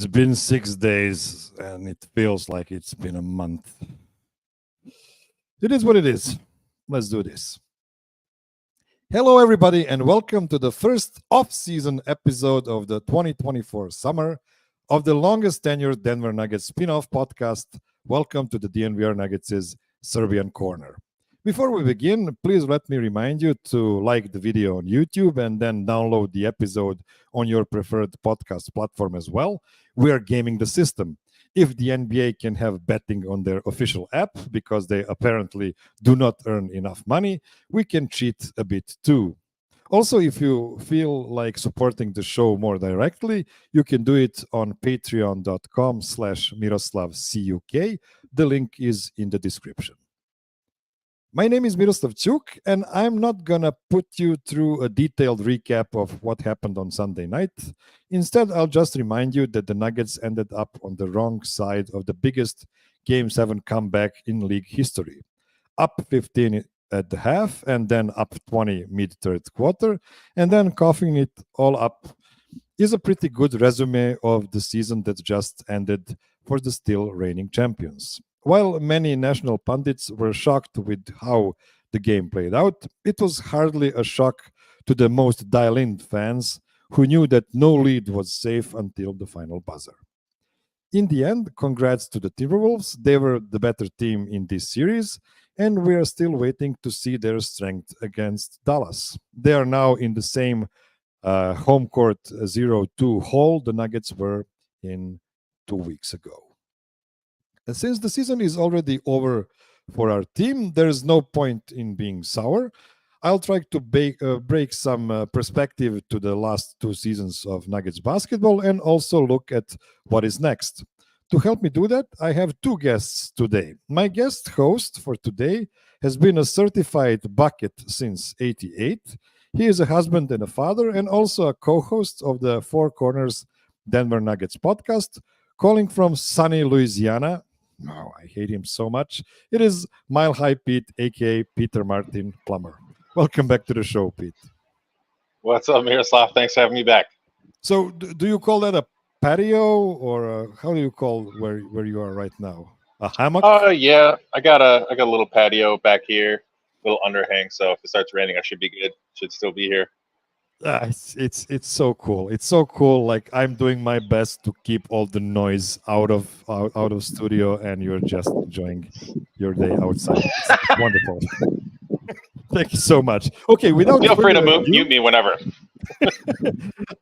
It's been 6 days, and it feels like it's been a month. It is what it is. Let's do this. Hello, everybody, and welcome to the first off-season episode of the 2024 summer of the longest tenured Denver Nuggets spin-off podcast. Welcome to the DNVR Nuggets' Serbian Corner. Before we begin, please let me remind you to like the video on YouTube and then download the episode on your preferred podcast platform as well. We are gaming the system. If the NBA can have betting on their official app because they apparently do not earn enough money, we can cheat a bit too. Also, if you feel like supporting the show more directly, you can do it on patreon.com/MiroslavCuk. The link is in the description. My name is Miroslav, and I'm not gonna put you through a detailed recap of what happened on Sunday night. Instead, I'll just remind you that the Nuggets ended up on the wrong side of the biggest Game 7 comeback in league history. Up 15 at the half, and then up 20 mid-third quarter, and then coughing it all up is a pretty good resume of the season that just ended for the still reigning champions. While many national pundits were shocked with how the game played out, it was hardly a shock to the most dialed-in fans who knew that no lead was safe until the final buzzer. In the end, congrats to the Timberwolves. They were the better team in this series, and we are still waiting to see their strength against Dallas. They are now in the same home court 0-2 hole the Nuggets were in 2 weeks ago. And since the season is already over for our team, there is no point in being sour. I'll try to break some perspective to the last 2 seasons of Nuggets basketball and also look at what is next. To help me do that, I have 2 guests today. My guest host for today has been a certified bucket since '88. He is a husband and a father and also a co-host of the Four Corners Denver Nuggets podcast, calling from sunny Louisiana. Oh, I hate him so much. It is Mile High Pete, a.k.a. Peter Martin Plummer. Welcome back to the show, Pete. What's up, Miroslav? Thanks for having me back. So do you call that a patio, or how do you call where you are right now? A hammock? Yeah, I got a little patio back here, little underhang. So if it starts raining, I should be good. Should still be here. It's so cool. It's so cool. Like, I'm doing my best to keep all the noise out of studio, and you're just enjoying your day outside. It's wonderful. Thank you so much. Okay, feel free to mute me whenever.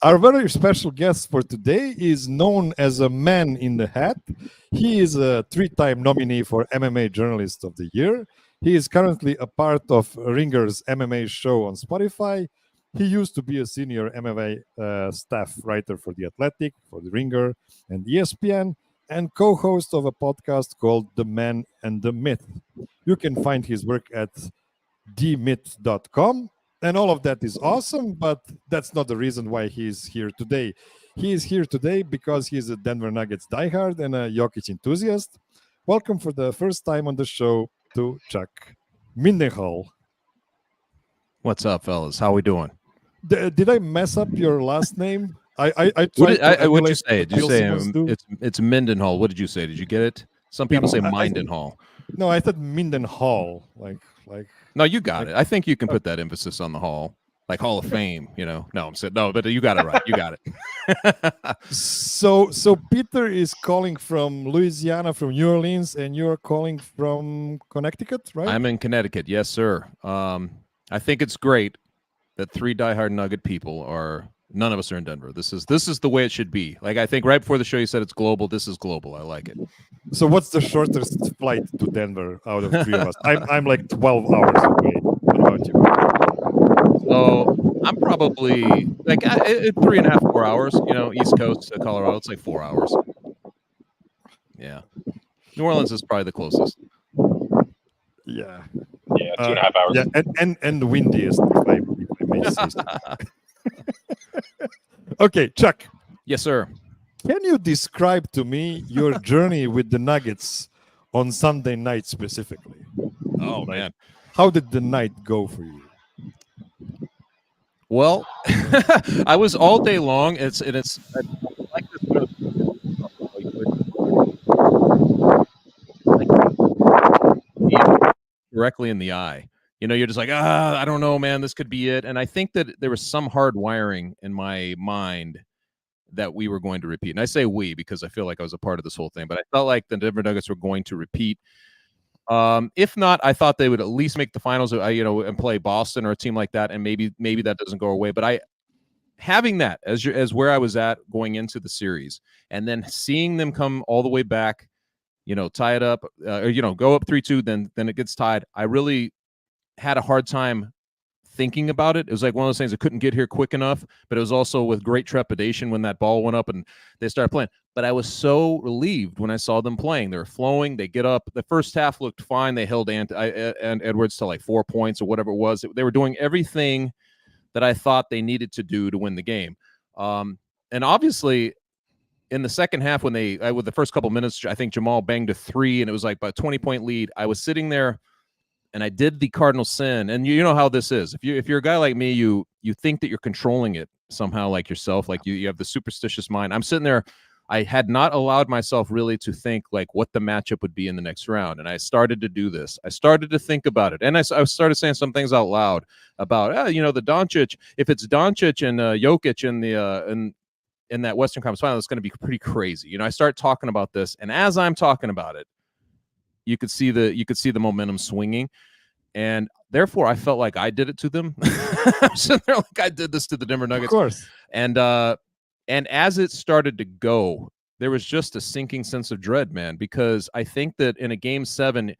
Our very special guest for today is known as a man in the hat. He is a 3-time nominee for MMA Journalist of the Year. He is currently a part of Ringer's MMA show on Spotify. He used to be a senior MMA staff writer for The Athletic, for The Ringer, and ESPN, and co-host of a podcast called The Man and the Myth. You can find his work at themyth.com, and all of that is awesome, but that's not the reason why he's here today. He is here today because he's a Denver Nuggets diehard and a Jokic enthusiast. Welcome for the first time on the show to Chuck Mindenhall. What's up, fellas? How we doing? Did I mess up your last name? What did you say? Did you say it's Mindenhall? What did you say? Did you get it? Some people say Mindenhall. No, I thought Mindenhall. Like. No, you got it. I think you can put that emphasis on the Hall, like Hall of Fame. You know. No, I'm saying no, but you got it right. You got it. So Peter is calling from Louisiana, from New Orleans, and you're calling from Connecticut, right? I'm in Connecticut. Yes, sir. I think it's great that 3 diehard Nugget people are. None of us are in Denver. This is the way it should be. Like, I think right before the show you said it's global. This is global. I like it. So what's the shortest flight to Denver out of 3 of us? I'm like 12 hours away. What about you? So I'm probably like 3.5, 4 hours. You know, East Coast to Colorado. It's like 4 hours. Yeah, New Orleans is probably the closest. Yeah. Yeah, 2.5 hours. Yeah, and the windiest, if I may say so. Okay, Chuck. Yes, sir. Can you describe to me your journey with the Nuggets on Sunday night specifically? Oh, man. How did the night go for you? Well, I was all day long. It's I like this. directly in the eye. You know, you're just like, I don't know, man, this could be it. And I think that there was some hard wiring in my mind that we were going to repeat. And I say we because I feel like I was a part of this whole thing, but I felt like the Denver Nuggets were going to repeat. If not, I thought they would at least make the finals, and play Boston or a team like that. And maybe that doesn't go away. But having that as where I was at going into the series, and then seeing them come all the way back, tie it up, go up 3-2, then it gets tied. I really had a hard time thinking about it. It was like one of those things that couldn't get here quick enough, but it was also with great trepidation when that ball went up and they started playing. But I was so relieved when I saw them playing. They were flowing. They get up. The first half looked fine. They held and Edwards to like 4 points or whatever it was. They were doing everything that I thought they needed to do to win the game. And obviously, in the second half, when with the first couple minutes, I think Jamal banged a 3, and it was like a 20-point lead. I was sitting there, and I did the cardinal sin. And you know how this is. If you're a guy like me, you think that you're controlling it somehow, like yourself, like you have the superstitious mind. I'm sitting there. I had not allowed myself really to think like what the matchup would be in the next round. And I started to do this. I started to think about it. And I started saying some things out loud about, the Doncic, if it's Doncic and Jokic in that Western Conference final, it's going to be pretty crazy. I start talking about this. And as I'm talking about it, you could see the momentum swinging. And therefore, I felt like I did it to them. I'm sitting there like I did this to the Denver Nuggets. Of course. And as it started to go, there was just a sinking sense of dread, man, because I think that in a Game 7,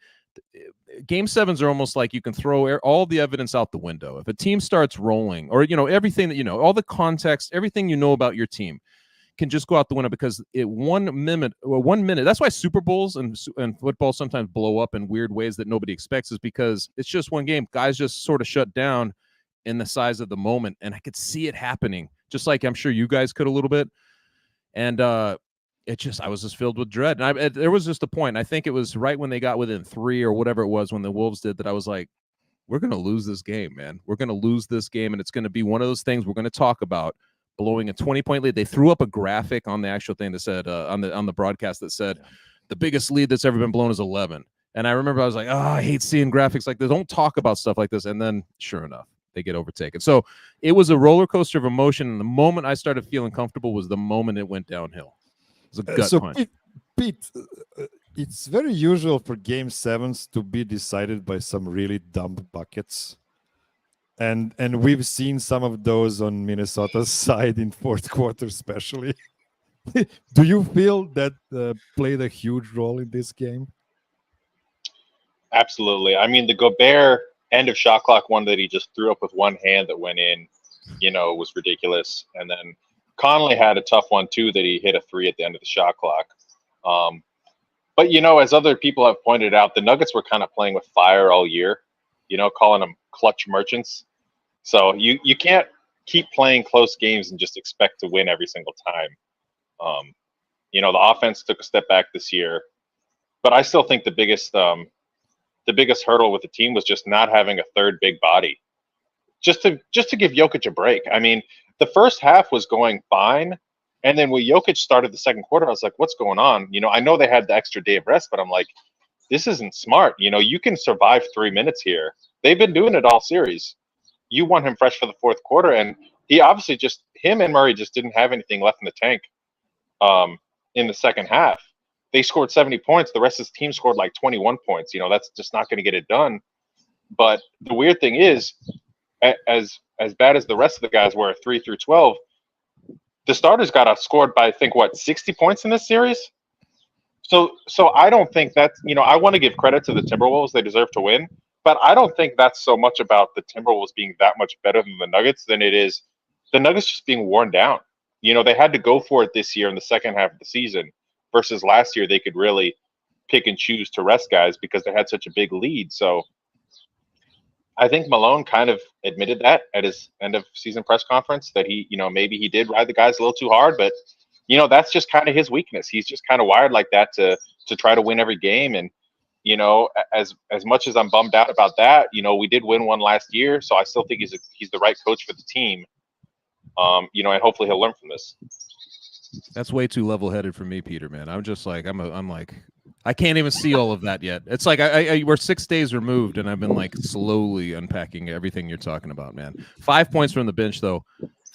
Game 7s are almost like you can throw all the evidence out the window. If a team starts rolling, or, everything that all the context, everything you know about your team can just go out the window, because 1 minute, that's why Super Bowls and football sometimes blow up in weird ways that nobody expects, is because it's just one game. Guys just sort of shut down in the size of the moment, and I could see it happening, just like I'm sure you guys could a little bit. And I was just filled with dread. And there was just a point, I think it was right when they got within 3 or whatever it was when the Wolves did, that I was like, we're going to lose this game, man. We're going to lose this game, and it's going to be one of those things we're going to talk about, blowing a 20-point lead. They threw up a graphic on the actual thing that said on the broadcast that said the biggest lead that's ever been blown is 11. And I remember I was like, I hate seeing graphics like this. Don't talk about stuff like this. And then sure enough, they get overtaken. So it was a roller coaster of emotion. And the moment I started feeling comfortable was the moment it went downhill. It was a gut punch. Pete, it's very usual for Game 7s to be decided by some really dumb buckets. And we've seen some of those on Minnesota's side in fourth quarter, especially. Do you feel that played a huge role in this game? Absolutely. I mean, the Gobert end of shot clock one that he just threw up with one hand that went in, was ridiculous. And then Conley had a tough one too, that he hit a 3 at the end of the shot clock. But, as other people have pointed out, the Nuggets were kind of playing with fire all year, calling them clutch merchants. So you can't keep playing close games and just expect to win every single time. The offense took a step back this year, but I still think the biggest hurdle with the team was just not having a third big body. Just to give Jokic a break. I mean, the first half was going fine, and then when Jokic started the second quarter, I was like, what's going on? I know they had the extra day of rest, but I'm like, this isn't smart. You can survive 3 minutes here. They've been doing it all series. You want him fresh for the fourth quarter, and he obviously him and Murray just didn't have anything left in the tank in the second half. They scored 70 points. The rest of the team scored like 21 points. That's just not going to get it done. But the weird thing is, as bad as the rest of the guys were, 3 through 12, the starters got outscored by, I think, 60 points in this series? So I don't think that's, I want to give credit to the Timberwolves. They deserve to win. But I don't think that's so much about the Timberwolves being that much better than the Nuggets than it is the Nuggets just being worn down. They had to go for it this year in the second half of the season, versus last year they could really pick and choose to rest guys because they had such a big lead. So I think Malone kind of admitted that at his end of season press conference, that he, maybe he did ride the guys a little too hard, but that's just kind of his weakness. He's just kind of wired like that to try to win every game. And, as much as I'm bummed out about that, we did win one last year. So I still think he's the right coach for the team. And hopefully he'll learn from this. That's way too level-headed for me, Peter, man. I'm just like, I'm like, I can't even see all of that yet. It's like we're 6 days removed, and I've been like slowly unpacking everything you're talking about, man. 5 points from the bench, though.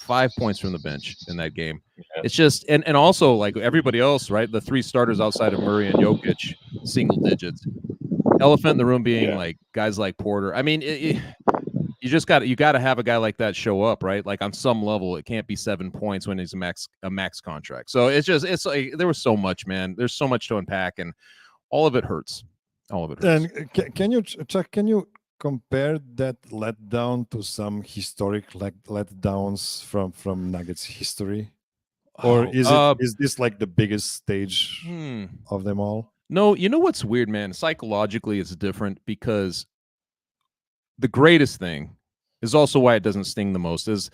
5 points from the bench in that game. Yeah. It's just, and also like everybody else, right? The 3 starters outside of Murray and Jokic, single digits. Elephant in the room being like guys like Porter. I mean, you just got to have a guy like that show up, right? Like on some level, it can't be 7 points when he's a max contract. So it's like there was so much, man. There's so much to unpack, and all of it hurts. All of it hurts. And can you, Chuck? Can you compare that letdown to some historic letdowns from Nuggets history, or is this like the biggest stage of them all? No, you know what's weird, man? Psychologically, it's different because the greatest thing is also why it doesn't sting the most is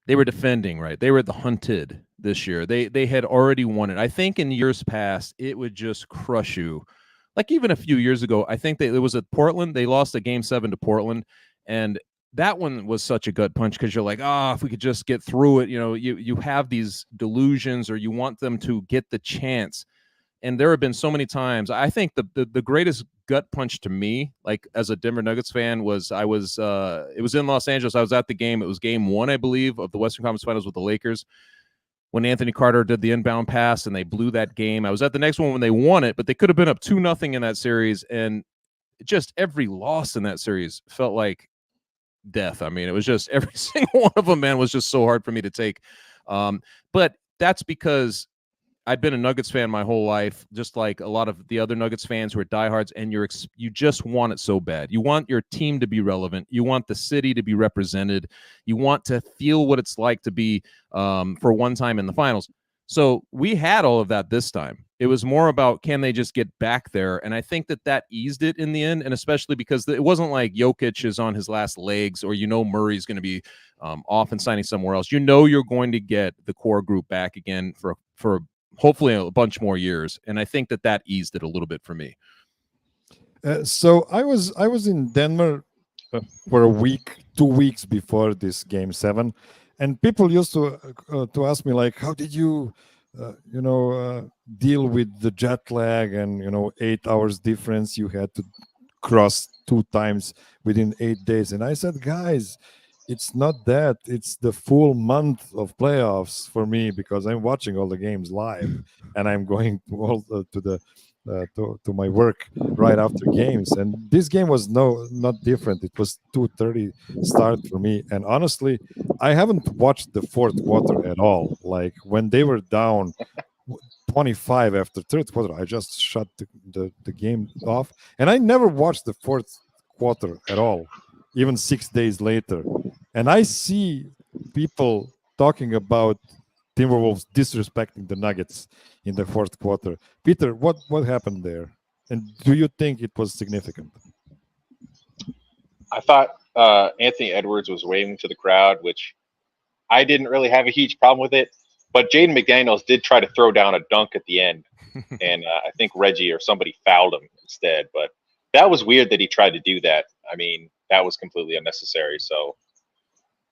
they were defending, right? They were the hunted this year. They had already won it. I think in years past, it would just crush you. Like even a few years ago, I think it was at Portland. They lost a game 7 to Portland, and that one was such a gut punch because you're like, if we could just get through it. You know, you have these delusions, or you want them to get the chance. And there have been so many times. I think the greatest gut punch to me, like as a Denver Nuggets fan, was it was in Los Angeles. I was at the game. It was game 1, I believe, of the Western Conference Finals with the Lakers, when Anthony Carter did the inbound pass and they blew that game. I was at the next one when they won it, but they could have been up 2-0 in that series. And just every loss in that series felt like death. I mean, it was just every single one of them, man, was just so hard for me to take. But that's because I've been a Nuggets fan my whole life, just like a lot of the other Nuggets fans who are diehards, and you just want it so bad. You want your team to be relevant. You want the city to be represented. You want to feel what it's like to be for one time in the finals. So we had all of that this time. It was more about, can they just get back there? And I think that eased it in the end, and especially because it wasn't like Jokic is on his last legs, or Murray's going to be off and signing somewhere else. You're going to get the core group back again for hopefully a bunch more years, and I think that eased it a little bit for me. So I was in Denver for a week, 2 weeks before this game 7, and people used to ask me like, how did you deal with the jet lag and 8 hours difference you had to cross 2 times within 8 days? And I said, guys, it's not that. It's the full month of playoffs for me, because I'm watching all the games live and I'm going to my work right after games. And this game was not different. It was 2:30 start for me. And honestly, I haven't watched the fourth quarter at all. Like when they were down 25 after third quarter, I just shut the game off. And I never watched the fourth quarter at all, even 6 days later. And I see people talking about Timberwolves disrespecting the Nuggets in the fourth quarter. Peter, what happened there? And do you think it was significant? I thought Anthony Edwards was waving to the crowd, which I didn't really have a huge problem with it. But Jaden McDaniels did try to throw down a dunk at the end. And I think Reggie or somebody fouled him instead. But that was weird that he tried to do that. I mean, that was completely unnecessary. So,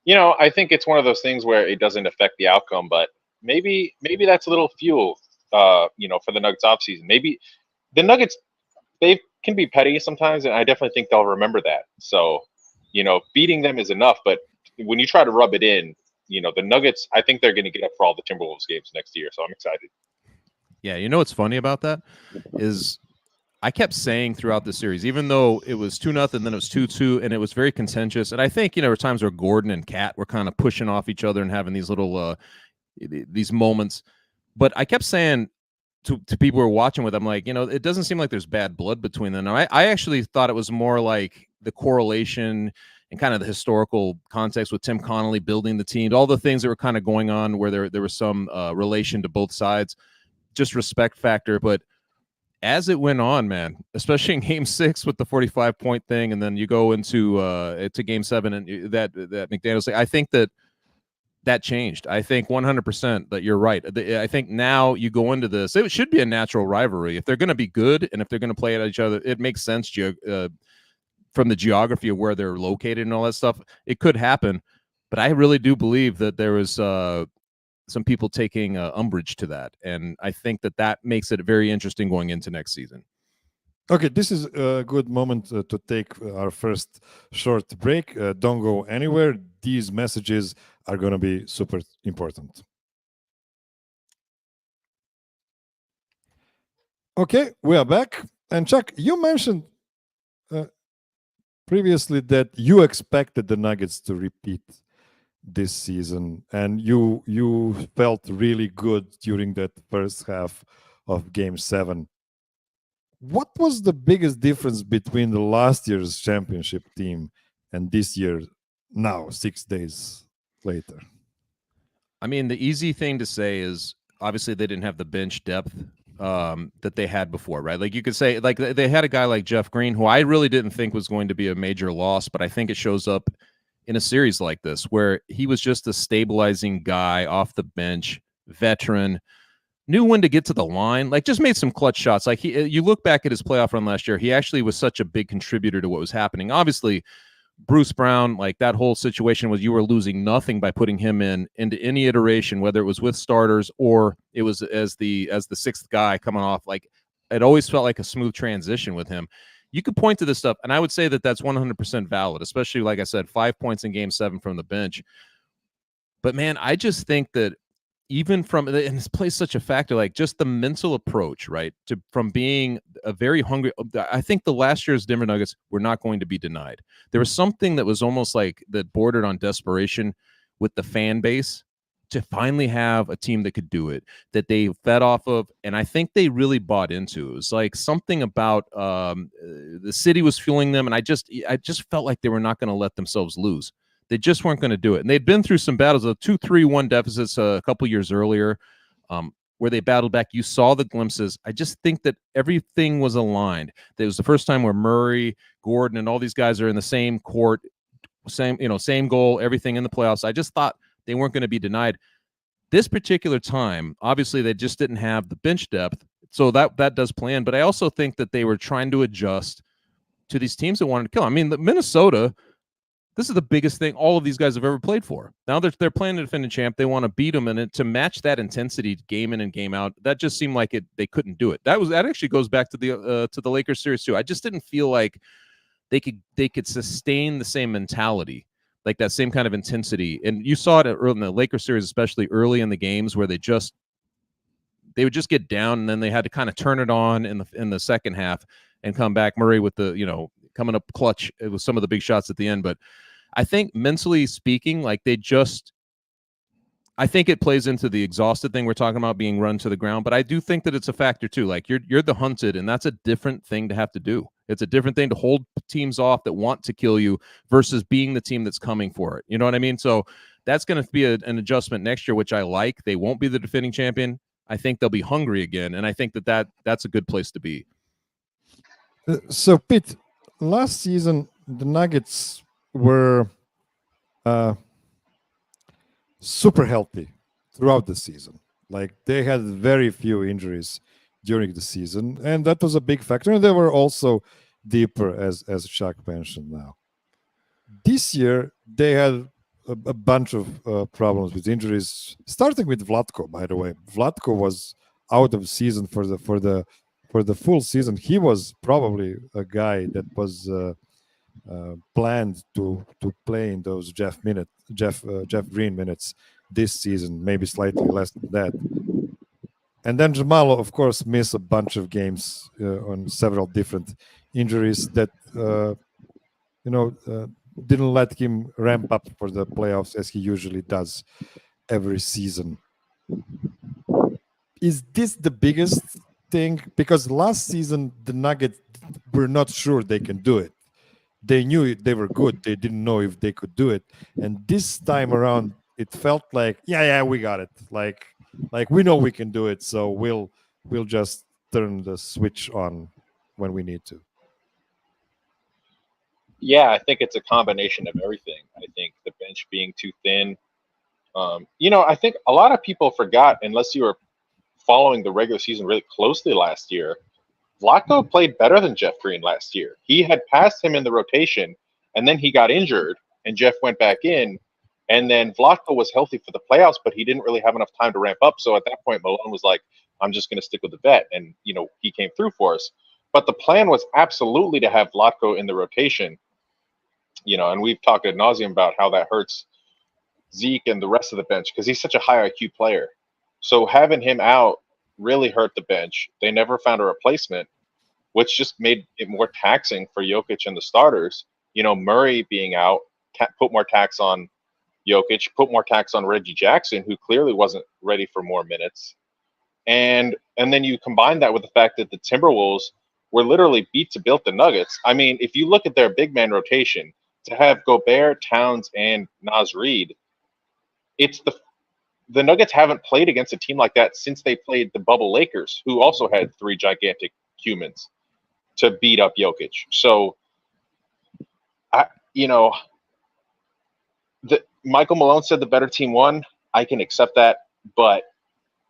I think it's one of those things where it doesn't affect the outcome, but maybe that's a little fuel, for the Nuggets offseason. Maybe the Nuggets, they can be petty sometimes, and I definitely think they'll remember that. So, beating them is enough, but when you try to rub it in, the Nuggets, I think they're going to get up for all the Timberwolves games next year, so I'm excited. Yeah, what's funny about that is I kept saying throughout the series, even though it was 2-0, then it was 2-2, and it was very contentious. And I think, there were times where Gordon and Kat were kind of pushing off each other and having these little these moments. But I kept saying to people who were watching with them, like, it doesn't seem like there's bad blood between them. And I actually thought it was more like the correlation and kind of the historical context with Tim Connolly building the team, all the things that were kind of going on where there was some relation to both sides, just respect factor. But as it went on, man, especially in game 6 with the 45-point thing, and then you go into to game 7 and that McDaniels, I think that changed. I think 100% that you're right. I think now you go into this, it should be a natural rivalry. If they're going to be good and if they're going to play at each other, it makes sense from the geography of where they're located and all that stuff. It could happen, but I really do believe that there was some people taking umbrage to that. And I think that makes it very interesting going into next season. Okay, this is a good moment to take our first short break. Don't go anywhere. These messages are going to be super important. Okay, we are back. And Chuck, you mentioned previously that you expected the Nuggets to repeat this season, and you felt really good during that first half of Game 7. What was the biggest difference between the last year's championship team and this year now, 6 days later? I mean, the easy thing to say is obviously they didn't have the bench depth that they had before, right? Like you could say, like they had a guy like Jeff Green, who I really didn't think was going to be a major loss, but I think it shows up in a series like this where he was just a stabilizing guy off the bench, veteran, knew when to get to the line, like just made some clutch shots. Like you look back at his playoff run last year, he actually was such a big contributor to what was happening. Obviously, Bruce Brown, like that whole situation was you were losing nothing by putting him into any iteration, whether it was with starters or it was as the sixth guy coming off. Like it always felt like a smooth transition with him. You could point to this stuff, and I would say that that's 100% valid, especially like I said, 5 points in Game 7 from the bench. But man, I just think that even from, and this plays such a factor, like just the mental approach, right? From being a very hungry, I think the last year's Denver Nuggets were not going to be denied. There was something that was almost like that bordered on desperation with the fan base to finally have a team that could do it, that they fed off of, and I think they really bought into. It was like something about the city was fueling them, and I just felt like they were not going to let themselves lose. They just weren't going to do it. And they'd been through some battles of 2-3-1 deficits a couple years earlier where they battled back. You saw the glimpses. I just think that everything was aligned. It was the first time where Murray, Gordon, and all these guys are in the same court, same goal, everything in the playoffs. I just thought they weren't going to be denied. This particular time, obviously, they just didn't have the bench depth. So that does play in. But I also think that they were trying to adjust to these teams that wanted to kill. I mean, the Minnesota, this is the biggest thing all of these guys have ever played for. Now they're playing the defending champ. They want to beat them, and to match that intensity game in and game out, that just seemed like they couldn't do it. That actually goes back to the Lakers series too. I just didn't feel like they could sustain the same mentality, like that same kind of intensity. And you saw it in the Lakers series, especially early in the games, where they would just get down, and then they had to kind of turn it on in the second half and come back. Murray with the coming up clutch with some of the big shots at the end, but I think mentally speaking, like I think it plays into the exhausted thing we're talking about, being run to the ground. But I do think that it's a factor too. Like you're the hunted, and that's a different thing to have to do. It's a different thing to hold teams off that want to kill you versus being the team that's coming for it. You know what I mean? So that's going to be an adjustment next year, which I like. They won't be the defending champion. I think they'll be hungry again, and I think that's a good place to be. So Pete, last season the Nuggets were super healthy throughout the season. Like they had very few injuries during the season, and that was a big factor. And they were also deeper, as Chuck mentioned. Now, this year they had a bunch of problems with injuries, starting with Vlatko. By the way, Vlatko was out of season for the full season. He was probably a guy that was planned to play in those Jeff Green minutes this season, maybe slightly less than that. And then Jamal, of course, missed a bunch of games on several different injuries that didn't let him ramp up for the playoffs as he usually does every season. Is this the biggest thing? Because last season the Nuggets were not sure they can do it. They knew they were good. They didn't know if they could do it. And this time around, it felt like, yeah, we got it. Like we know we can do it. So we'll just turn the switch on when we need to. Yeah, I think it's a combination of everything. I think the bench being too thin. I think a lot of people forgot, unless you were following the regular season really closely last year, Vlatko played better than Jeff Green last year. He had passed him in the rotation, and then he got injured, and Jeff went back in, and then Vlatko was healthy for the playoffs, but he didn't really have enough time to ramp up. So at that point, Malone was like, I'm just going to stick with the vet, and he came through for us. But the plan was absolutely to have Vlatko in the rotation, and we've talked ad nauseum about how that hurts Zeke and the rest of the bench because he's such a high IQ player. So having him out really hurt the bench. They never found a replacement, which just made it more taxing for Jokic and the starters. Murray being out put more tax on Jokic, put more tax on Reggie Jackson, who clearly wasn't ready for more minutes. And then you combine that with the fact that the Timberwolves were literally beat to build the Nuggets. I mean, if you look at their big man rotation, to have Gobert, Towns, and Naz Reid, it's the Nuggets haven't played against a team like that since they played the bubble Lakers, who also had 3 gigantic humans to beat up Jokic. So, Michael Malone said the better team won. I can accept that, but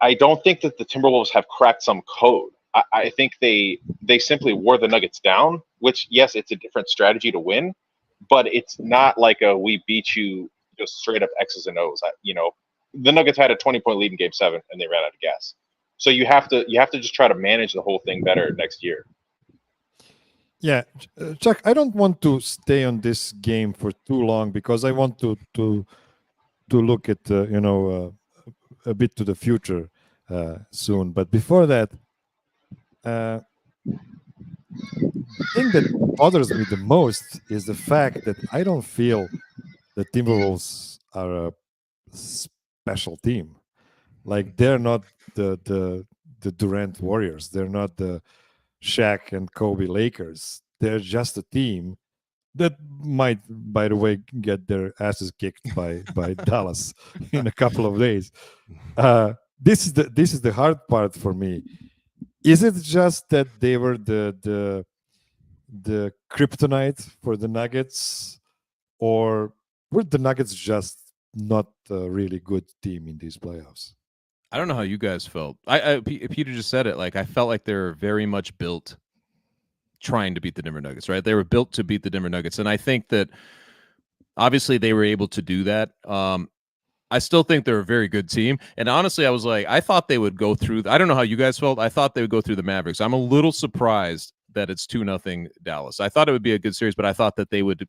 I don't think that the Timberwolves have cracked some code. I think they simply wore the Nuggets down, which, yes, it's a different strategy to win, but it's not like we beat you just straight up X's and O's. The Nuggets had a 20-point lead in Game 7, and they ran out of gas. So you have to just try to manage the whole thing better next year. Yeah, Chuck, I don't want to stay on this game for too long because I want to look at a bit to the future soon. But before that, the thing that bothers me the most is the fact that I don't feel the Timberwolves are a special team. Like, they're not the Durant Warriors. They're not the Shaq and Kobe Lakers. They're just a team that might, by the way, get their asses kicked by Dallas in a couple of days. This is the hard part for me. Is it just that they were the kryptonite for the Nuggets, or were the Nuggets just not a really good team in these playoffs? I don't know how you guys felt. Peter just said it. Like, I felt like they're very much built trying to beat the Denver Nuggets, right? They were built to beat the Denver Nuggets. And I think that obviously they were able to do that. I still think they're a very good team. And honestly, I thought they would go through. I don't know how you guys felt. I thought they would go through the Mavericks. I'm a little surprised that it's 2-0 Dallas. I thought it would be a good series, but I thought that they would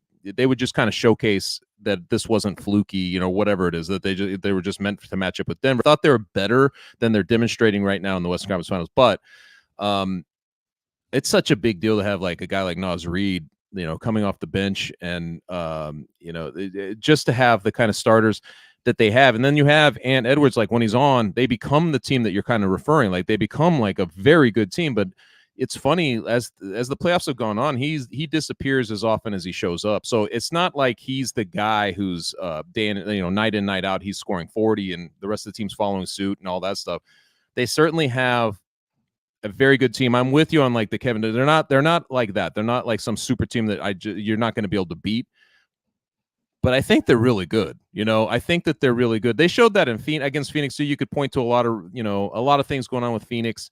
just kind of showcase that this wasn't fluky, whatever it is, that they were just meant to match up with Denver. I thought they were better than they're demonstrating right now in the Western Conference Finals. But it's such a big deal to have like a guy like Naz Reid, coming off the bench, and just to have the kind of starters that they have. And then you have Ant Edwards, like when he's on, they become the team that you're kind of referring. Like, they become like a very good team. But it's funny, as the playoffs have gone on, he disappears as often as he shows up. So it's not like he's the guy who's night in, night out, he's scoring 40 and the rest of the team's following suit and all that stuff. They certainly have a very good team. I'm with you on like the Kevin. They're not like that. They're not like some super team that you're not going to be able to beat. But I think they're really good. I think that they're really good. They showed that against Phoenix. So you could point to a lot of things going on with Phoenix,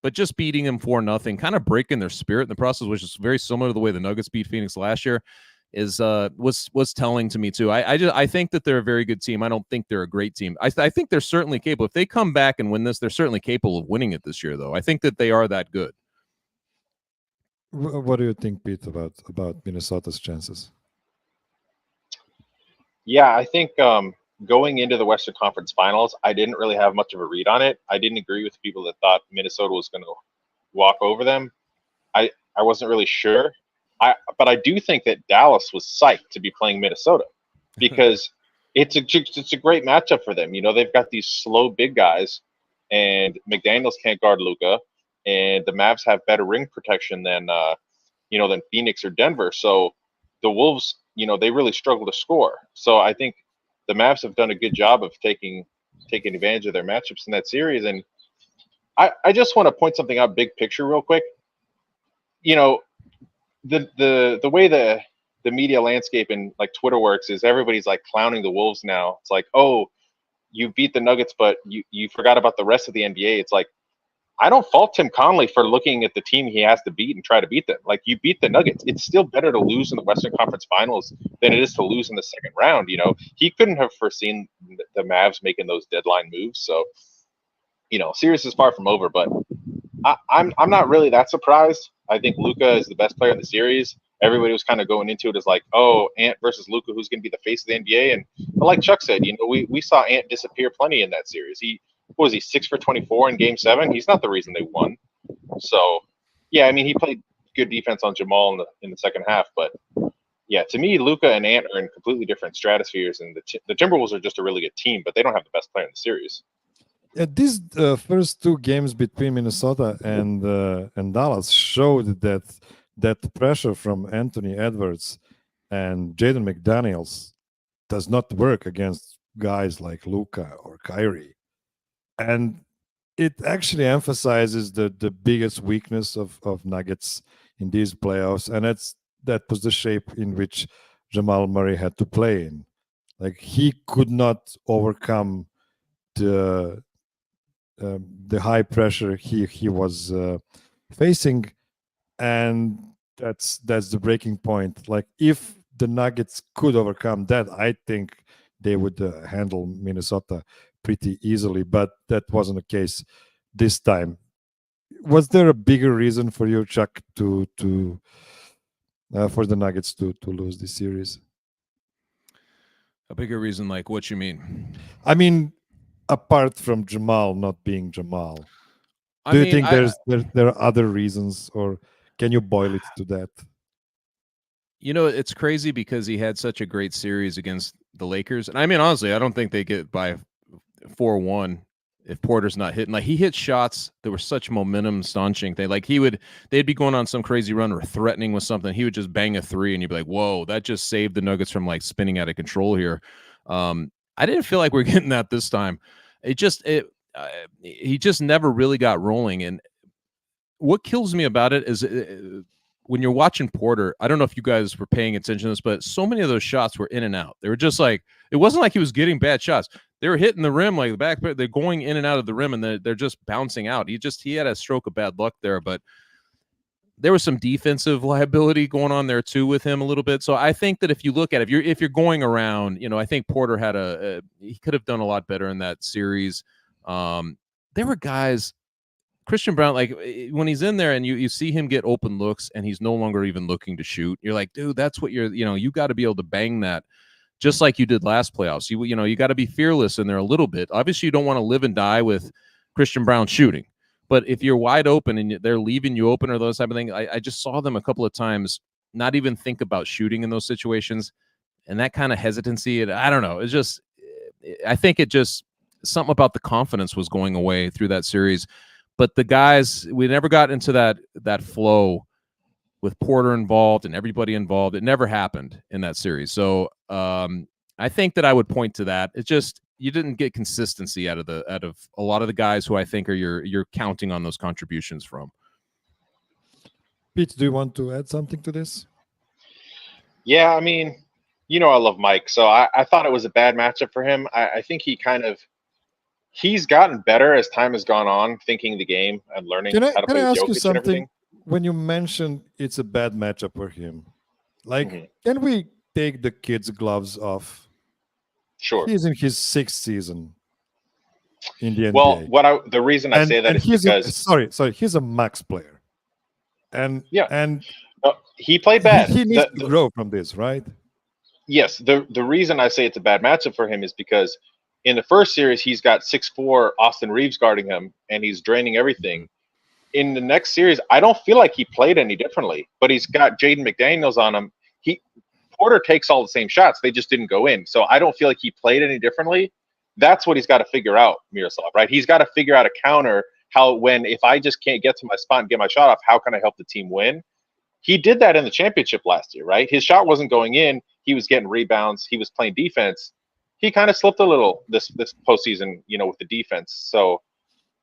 but just beating them 4-0, kind of breaking their spirit in the process, which is very similar to the way the Nuggets beat Phoenix last year, was telling to me too. I think that they're a very good team. I don't think they're a great team. I think they're certainly capable. If they come back and win this, they're certainly capable of winning it this year, though. I think that they are that good. What do you think, Pete, about Minnesota's chances? Yeah, I think going into the Western Conference Finals, I didn't really have much of a read on it. I didn't agree with people that thought Minnesota was going to walk over them. I wasn't really sure. But I do think that Dallas was psyched to be playing Minnesota because it's a great matchup for them. They've got these slow big guys, and McDaniels can't guard Luka, and the Mavs have better ring protection than Phoenix or Denver. So the Wolves, they really struggle to score. So I think the Mavs have done a good job of taking advantage of their matchups in that series. And I just want to point something out, big picture, real quick. The way the media landscape and like Twitter works is everybody's like clowning the Wolves now. It's like, oh, you beat the Nuggets, but you forgot about the rest of the NBA. It's like, I don't fault Tim Connelly for looking at the team he has to beat and try to beat them. Like, you beat the Nuggets. It's still better to lose in the Western Conference Finals than it is to lose in the second round. He couldn't have foreseen the Mavs making those deadline moves. So, series is far from over, but I'm not really that surprised. I think Luka is the best player in the series. Everybody was kind of going into it as like, oh, Ant versus Luka, who's going to be the face of the NBA? And but like Chuck said, we saw Ant disappear plenty in that series. What was he 6 for 24 in Game 7? He's not the reason they won. So, yeah, I mean, he played good defense on Jamal in the second half, but yeah, to me, Luka and Ant are in completely different stratospheres, and the Timberwolves are just a really good team, but they don't have the best player in the series. These first two games between Minnesota and Dallas showed that pressure from Anthony Edwards and Jaden McDaniels does not work against guys like Luka or Kyrie, and it actually emphasizes the biggest weakness of Nuggets in these playoffs, and that was the shape in which Jamal Murray had to play in. Like, he could not overcome the high pressure he was facing, and that's the breaking point. Like, if the Nuggets could overcome that, I think they would handle Minnesota pretty easily, but that wasn't the case this time. Was there a bigger reason for you, Chuck, to for the Nuggets to lose this series? A bigger reason, like what you mean? I mean, apart from Jamal not being Jamal, do you think there are other reasons, or can you boil it to that? It's crazy because he had such a great series against the Lakers, and I mean, honestly, I don't think they get by 4-1 if Porter's not hitting. Like, he hit shots that were such momentum staunching. They'd be going on some crazy run or threatening with something. He would just bang a three, and you'd be like, whoa, that just saved the Nuggets from like spinning out of control here. I didn't feel like we're getting that this time. He just never really got rolling. And what kills me about it is when you're watching Porter, I don't know if you guys were paying attention to this, but so many of those shots were in and out. They were just like, it wasn't like he was getting bad shots. They were hitting the rim, like the back, they're going in and out of the rim, and they're just bouncing out. He had a stroke of bad luck there, but there was some defensive liability going on there too with him a little bit. So I think that if you look at it, if you're going around, I think Porter had he could have done a lot better in that series. There were guys, Christian Braun, like when he's in there and you see him get open looks and he's no longer even looking to shoot, you're like, dude, that's what you got to be able to bang that just like you did last playoffs. You got to be fearless in there a little bit. Obviously, you don't want to live and die with Christian Braun shooting, but if you're wide open and they're leaving you open or those type of things, I just saw them a couple of times not even think about shooting in those situations, and that kind of hesitancy. And I don't know. I think it just something about the confidence was going away through that series. But the guys, we never got into that flow with Porter involved and everybody involved. It never happened in that series. So I think that I would point to that. It's just you didn't get consistency out of a lot of the guys who I think are you're counting on those contributions from. Pete, do you want to add something to this? Yeah, I mean, I love Mike, so I thought it was a bad matchup for him. I think he's gotten better as time has gone on, thinking the game and learning how to play with Jokic and everything. When you mentioned it's a bad matchup for him, like, can we take the kid's gloves off? Sure. He's in his 6th season in the NBA. Well, the reason I say that is because sorry, he's a max player, and he played bad. He needs to grow from this, right? Yes. The reason I say it's a bad matchup for him is because in the first series, he's got 6'4" Austin Reeves guarding him, and he's draining everything. In the next series, I don't feel like he played any differently, but he's got Jaden McDaniels on him. Porter takes all the same shots. They just didn't go in. So I don't feel like he played any differently. That's what he's got to figure out, Miroslav, right? He's got to figure out a counter if I just can't get to my spot and get my shot off, how can I help the team win? He did that in the championship last year, right? His shot wasn't going in. He was getting rebounds. He was playing defense. He kind of slipped a little this postseason, with the defense. So,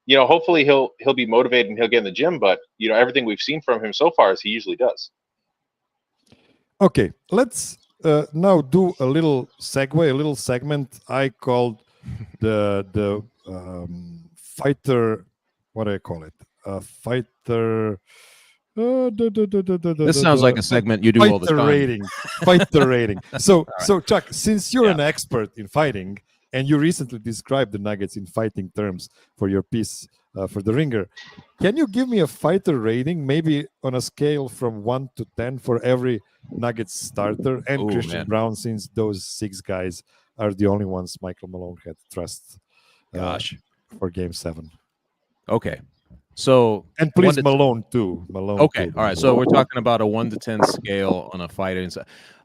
hopefully he'll be motivated and he'll get in the gym. But everything we've seen from him so far is he usually does. Okay, let's now do a little segue, a little segment I called the fighter. What do I call it? Fighter. This sounds like a segment you do all the time. Fighter rating. So Chuck, since you're an expert in fighting, And you recently described the Nuggets in fighting terms for your piece for The Ringer. Can you give me a fighter rating, maybe on a scale from 1 to 10 for every Nuggets starter and Christian Brown, since those 6 guys are the only ones Michael Malone had trust for Game 7. Okay. So and please Malone too. Malone. Okay. Too. All right. So we're talking about a 1 to 10 scale on a fighter.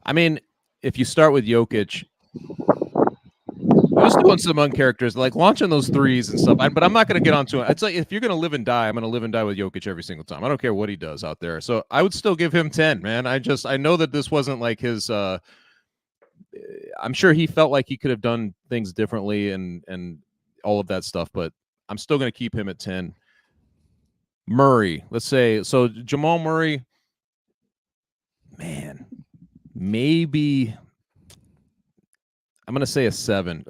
I mean, if you start with Jokic, he was doing some uncharacters, like launching those threes and stuff. But I'm not going to get onto it. It's like, if you're going to live and die, I'm going to live and die with Jokic every single time. I don't care what he does out there. So I would still give him 10, man. I know that this wasn't like his, I'm sure he felt like he could have done things differently and all of that stuff, but I'm still going to keep him at 10. Murray, let's say, so Jamal Murray, man, maybe I'm going to say a 7.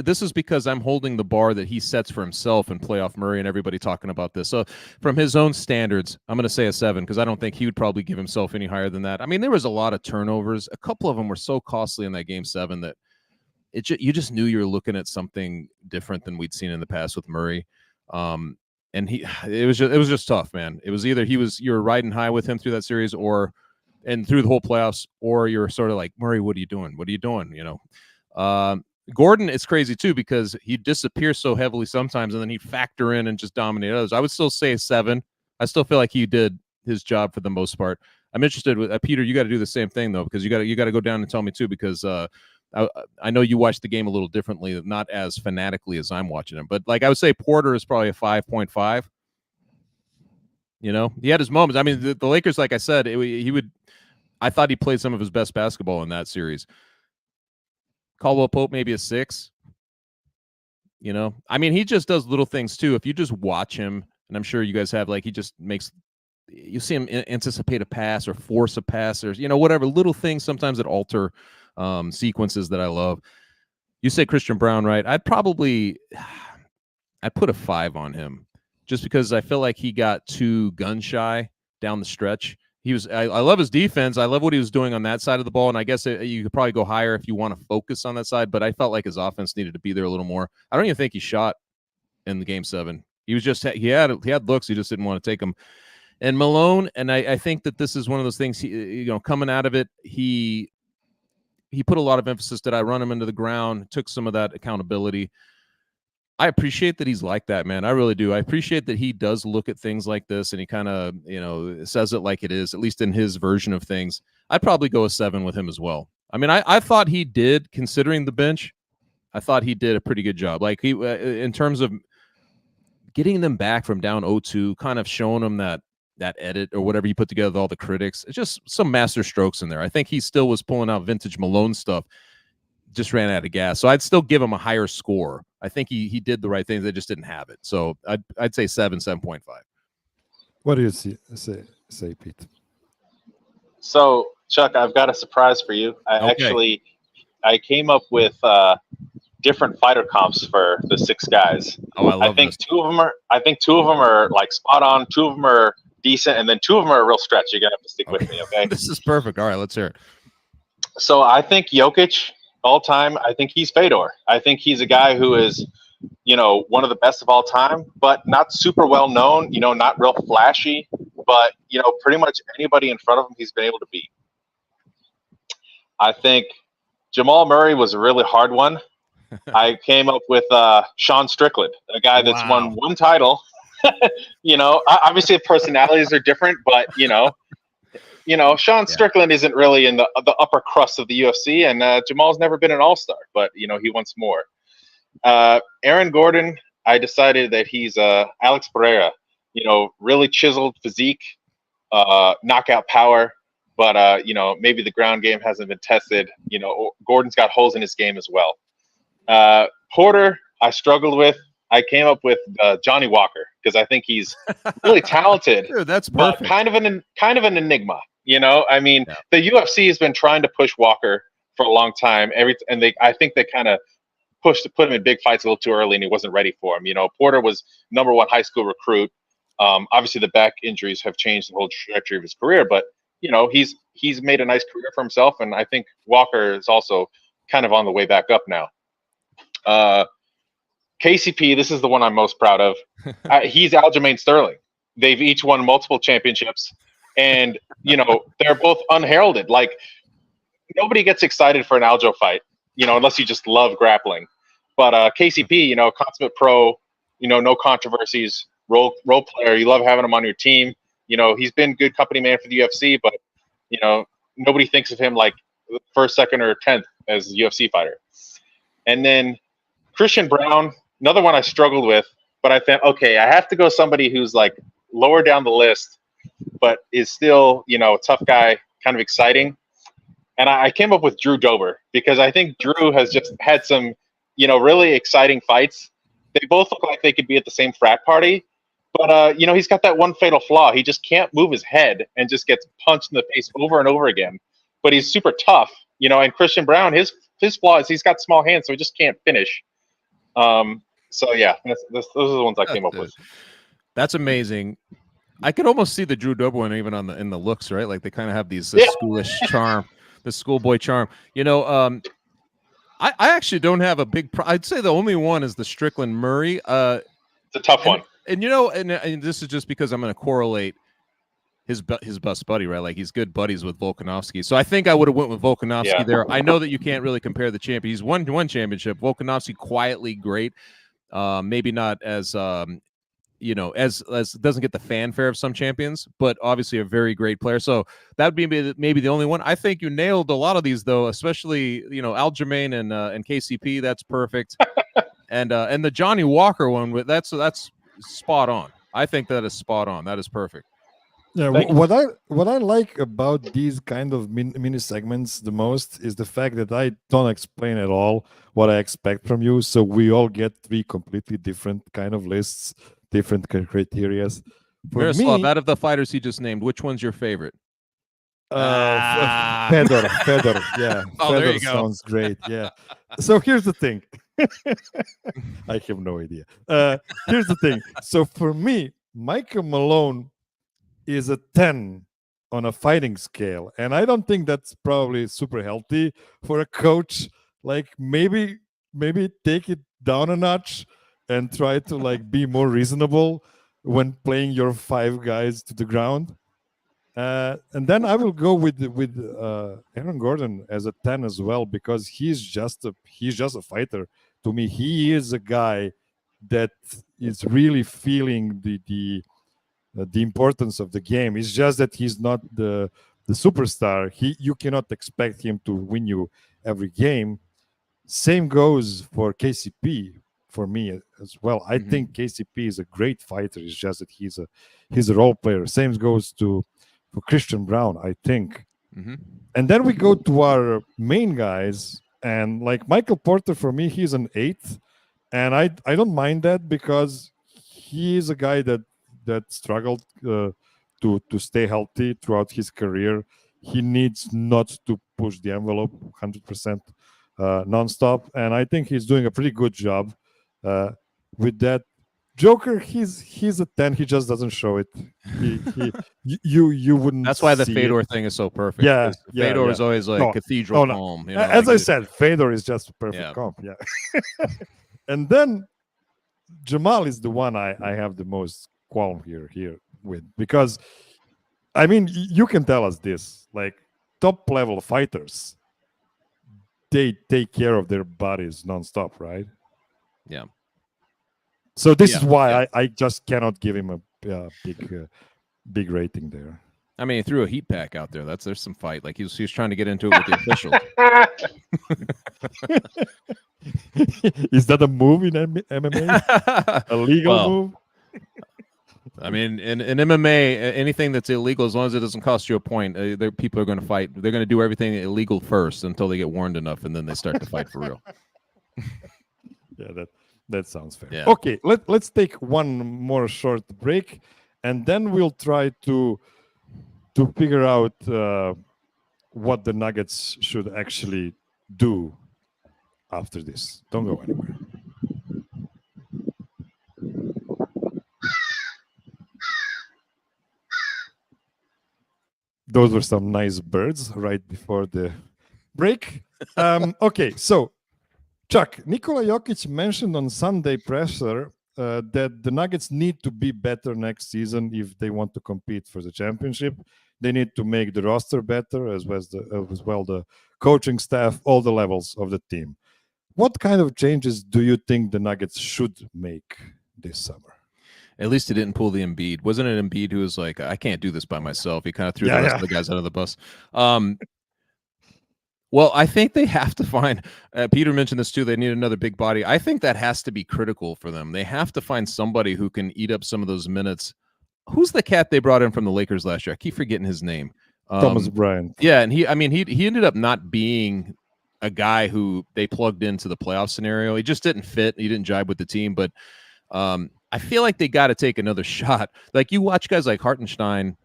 This is because I'm holding the bar that he sets for himself in playoff Murray and everybody talking about this. So from his own standards, I'm going to say a 7 because I don't think he would probably give himself any higher than that. I mean, there was a lot of turnovers. A couple of them were so costly in that Game 7 that you just knew you were looking at something different than we'd seen in the past with Murray. And it was just tough, man. It was either you're riding high with him through that series and through the whole playoffs, or you're sort of like, Murray, what are you doing? What are you doing? You know? Gordon, it's crazy too because he disappears so heavily sometimes, and then he'd factor in and just dominate others. I would still say a 7. I still feel like he did his job for the most part. I'm interested with Peter. You got to do the same thing though, because you got to go down and tell me too, because I know you watch the game a little differently, not as fanatically as I'm watching him. But like I would say, Porter is probably a 5.5. You know, he had his moments. I mean, the Lakers, like I said, I thought he played some of his best basketball in that series. Caldwell Pope maybe a 6. You know, I mean, he just does little things too. If you just watch him, and I'm sure you guys have, like, he just you see him anticipate a pass or force a pass, or whatever little things sometimes that alter sequences that I love. You say Christian Brown, right? I'd put a 5 on him just because I feel like he got too gun shy down the stretch. I love his defense. I love what he was doing on that side of the ball. And I guess you could probably go higher if you want to focus on that side, but I felt like his offense needed to be there a little more. I don't even think he shot in the Game 7. He was just, he had looks. He just didn't want to take them. And Malone, and I think that this is one of those things, coming out of it, he put a lot of emphasis that I run him into the ground, took some of that accountability. I appreciate that he's like that, man. I really do. I appreciate that he does look at things like this and he kind of, says it like it is, at least in his version of things. I'd probably go a 7 with him as well. I mean, I thought he did, considering the bench, I thought he did a pretty good job. Like he, in terms of getting them back from down 0-2, kind of showing them that edit or whatever you put together with all the critics. It's just some master strokes in there. I think he still was pulling out vintage Malone stuff, just ran out of gas. So I'd still give him a higher score. I think he did the right things. They just didn't have it. So I'd say 7.5. What do you say, Pete? So, Chuck, I've got a surprise for you. I came up with different fighter comps for the 6 guys. Oh, I love this. Two of them are like spot on. 2 of them are decent, and then 2 of them are a real stretch. You're gonna have to stick with me, okay? This is perfect. All right, let's hear it. So I think Jokic, all time, I think he's Fedor. I think he's a guy who is, one of the best of all time, but not super well known, not real flashy, but, pretty much anybody in front of him he's been able to beat. I think Jamal Murray was a really hard one. I came up with Sean Strickland, a guy that's won 1 title. Obviously personalities are different, but, Sean Strickland isn't really in the upper crust of the UFC, and Jamal's never been an all-star, but, he wants more. Aaron Gordon, I decided that he's Alex Pereira, really chiseled physique, knockout power, but, maybe the ground game hasn't been tested. Gordon's got holes in his game as well. Porter, I struggled with. I came up with Johnny Walker because I think he's really talented. Dude, that's perfect. But kind of an enigma. The UFC has been trying to push Walker for a long time. I think they kind of put him in big fights a little too early, and he wasn't ready for him. Porter was #1 high school recruit. Obviously, the back injuries have changed the whole trajectory of his career, but he's made a nice career for himself, and I think Walker is also kind of on the way back up now. KCP, this is the one I'm most proud of. He's Aljamain Sterling. They've each won multiple championships, and they're both unheralded. Like, nobody gets excited for an Aljo fight, unless you just love grappling. But KCP, consummate pro, no controversies, role player. You love having him on your team. He's been good company man for the UFC, but nobody thinks of him like first, second, or 10th as a UFC fighter. And then Christian Brown, another one I struggled with, but I thought, okay, I have to go somebody who's like lower down the list, but is still, a tough guy, kind of exciting. And I came up with Drew Dober because I think Drew has just had some, really exciting fights. They both look like they could be at the same frat party, but he's got that one fatal flaw. He just can't move his head and just gets punched in the face over and over again. But he's super tough, and Christian Brown, his flaw is he's got small hands, so he just can't finish. So yeah, those are the ones I came up with. That's amazing. I could almost see the Drew Dober one even in the looks, right? Like they kind of have this schoolish charm, the schoolboy charm. I actually don't have a big. I'd say the only one is the Strickland Murray. It's a tough one. And and this is just because I'm going to correlate his best buddy, right? Like he's good buddies with Volkanovski. So I think I would have went with Volkanovski there. I know that you can't really compare the champion. He's won one championship. Volkanovski quietly great. Maybe not as as doesn't get the fanfare of some champions, but obviously a very great player. So that would be maybe the only one. I think you nailed a lot of these though, especially Aljamain and KCP. That's perfect. and the Johnny Walker one, that's spot on. I think that is spot on. That is perfect. Yeah, what I like about these kind of mini segments the most is the fact that I don't explain at all what I expect from you, so we all get three completely different kind of lists, different criteria. Miroslav, out of the fighters he just named, which one's your favorite? Fedor, yeah. Oh, Fedor there you go. Sounds great, yeah. So here's the thing. I have no idea. Here's the thing. So for me, Michael Malone is a 10 on a fighting scale, and I don't think that's probably super healthy for a coach. Like maybe take it down a notch and try to like be more reasonable when playing your 5 guys to the ground. And then I will go with Aaron Gordon as a 10 as well, because he's just a fighter. To me, he is a guy that is really feeling the importance of the game. It's just that he's not the superstar. You cannot expect him to win you every game. Same goes for KCP for me as well. I think KCP is a great fighter. It's just that he's a role player. Same goes for Christian Brown, I think. And then we go to our main guys, and like Michael Porter, for me, he's an 8, and I don't mind that because he is a guy that struggled to stay healthy throughout his career. He needs not to push the envelope 100% nonstop, and I think he's doing a pretty good job with that. Joker, he's a 10. He just doesn't show it. You wouldn't. That's why the see Fedor it. thing is so perfect. Yeah, Fedor is always like cathedral no. calm. As I said, Fedor is just a perfect comp. Yeah. And then Jamal is the one I have the most qualm here with, because I mean, you can tell us this, like top level fighters, they take care of their bodies nonstop, right? Yeah. So this is why I just cannot give him a big rating there. I mean, he threw a heat pack out there. There's some fight. Like he was trying to get into it with the officials. Is that a move in MMA? A legal move? I mean, in MMA, anything that's illegal, as long as it doesn't cost you a point, people are going to fight. They're going to do everything illegal first until they get warned enough, and then they start to fight for real. Yeah, that sounds fair. Yeah. Okay, let's take one more short break, and then we'll try to figure out what the Nuggets should actually do after this. Don't go anywhere. Those were some nice birds right before the break. Okay, so Chuck, Nikola Jokic mentioned on Sunday presser that the Nuggets need to be better next season if they want to compete for the championship. They need to make the roster better, as well the coaching staff, all the levels of the team. What kind of changes do you think the Nuggets should make this summer? At least he didn't pull the Embiid. Wasn't it Embiid who was like, I can't do this by myself? He kind of threw the rest of the guys under the bus. Well, I think they have to find Peter mentioned this too. They need another big body. I think that has to be critical for them. They have to find somebody who can eat up some of those minutes. Who's the cat they brought in from the Lakers last year? I keep forgetting his name. Thomas Bryant. Yeah, and he ended up not being a guy who they plugged into the playoff scenario. He just didn't fit. He didn't jibe with the team. But I feel like they got to take another shot. Like you watch guys like Hartenstein,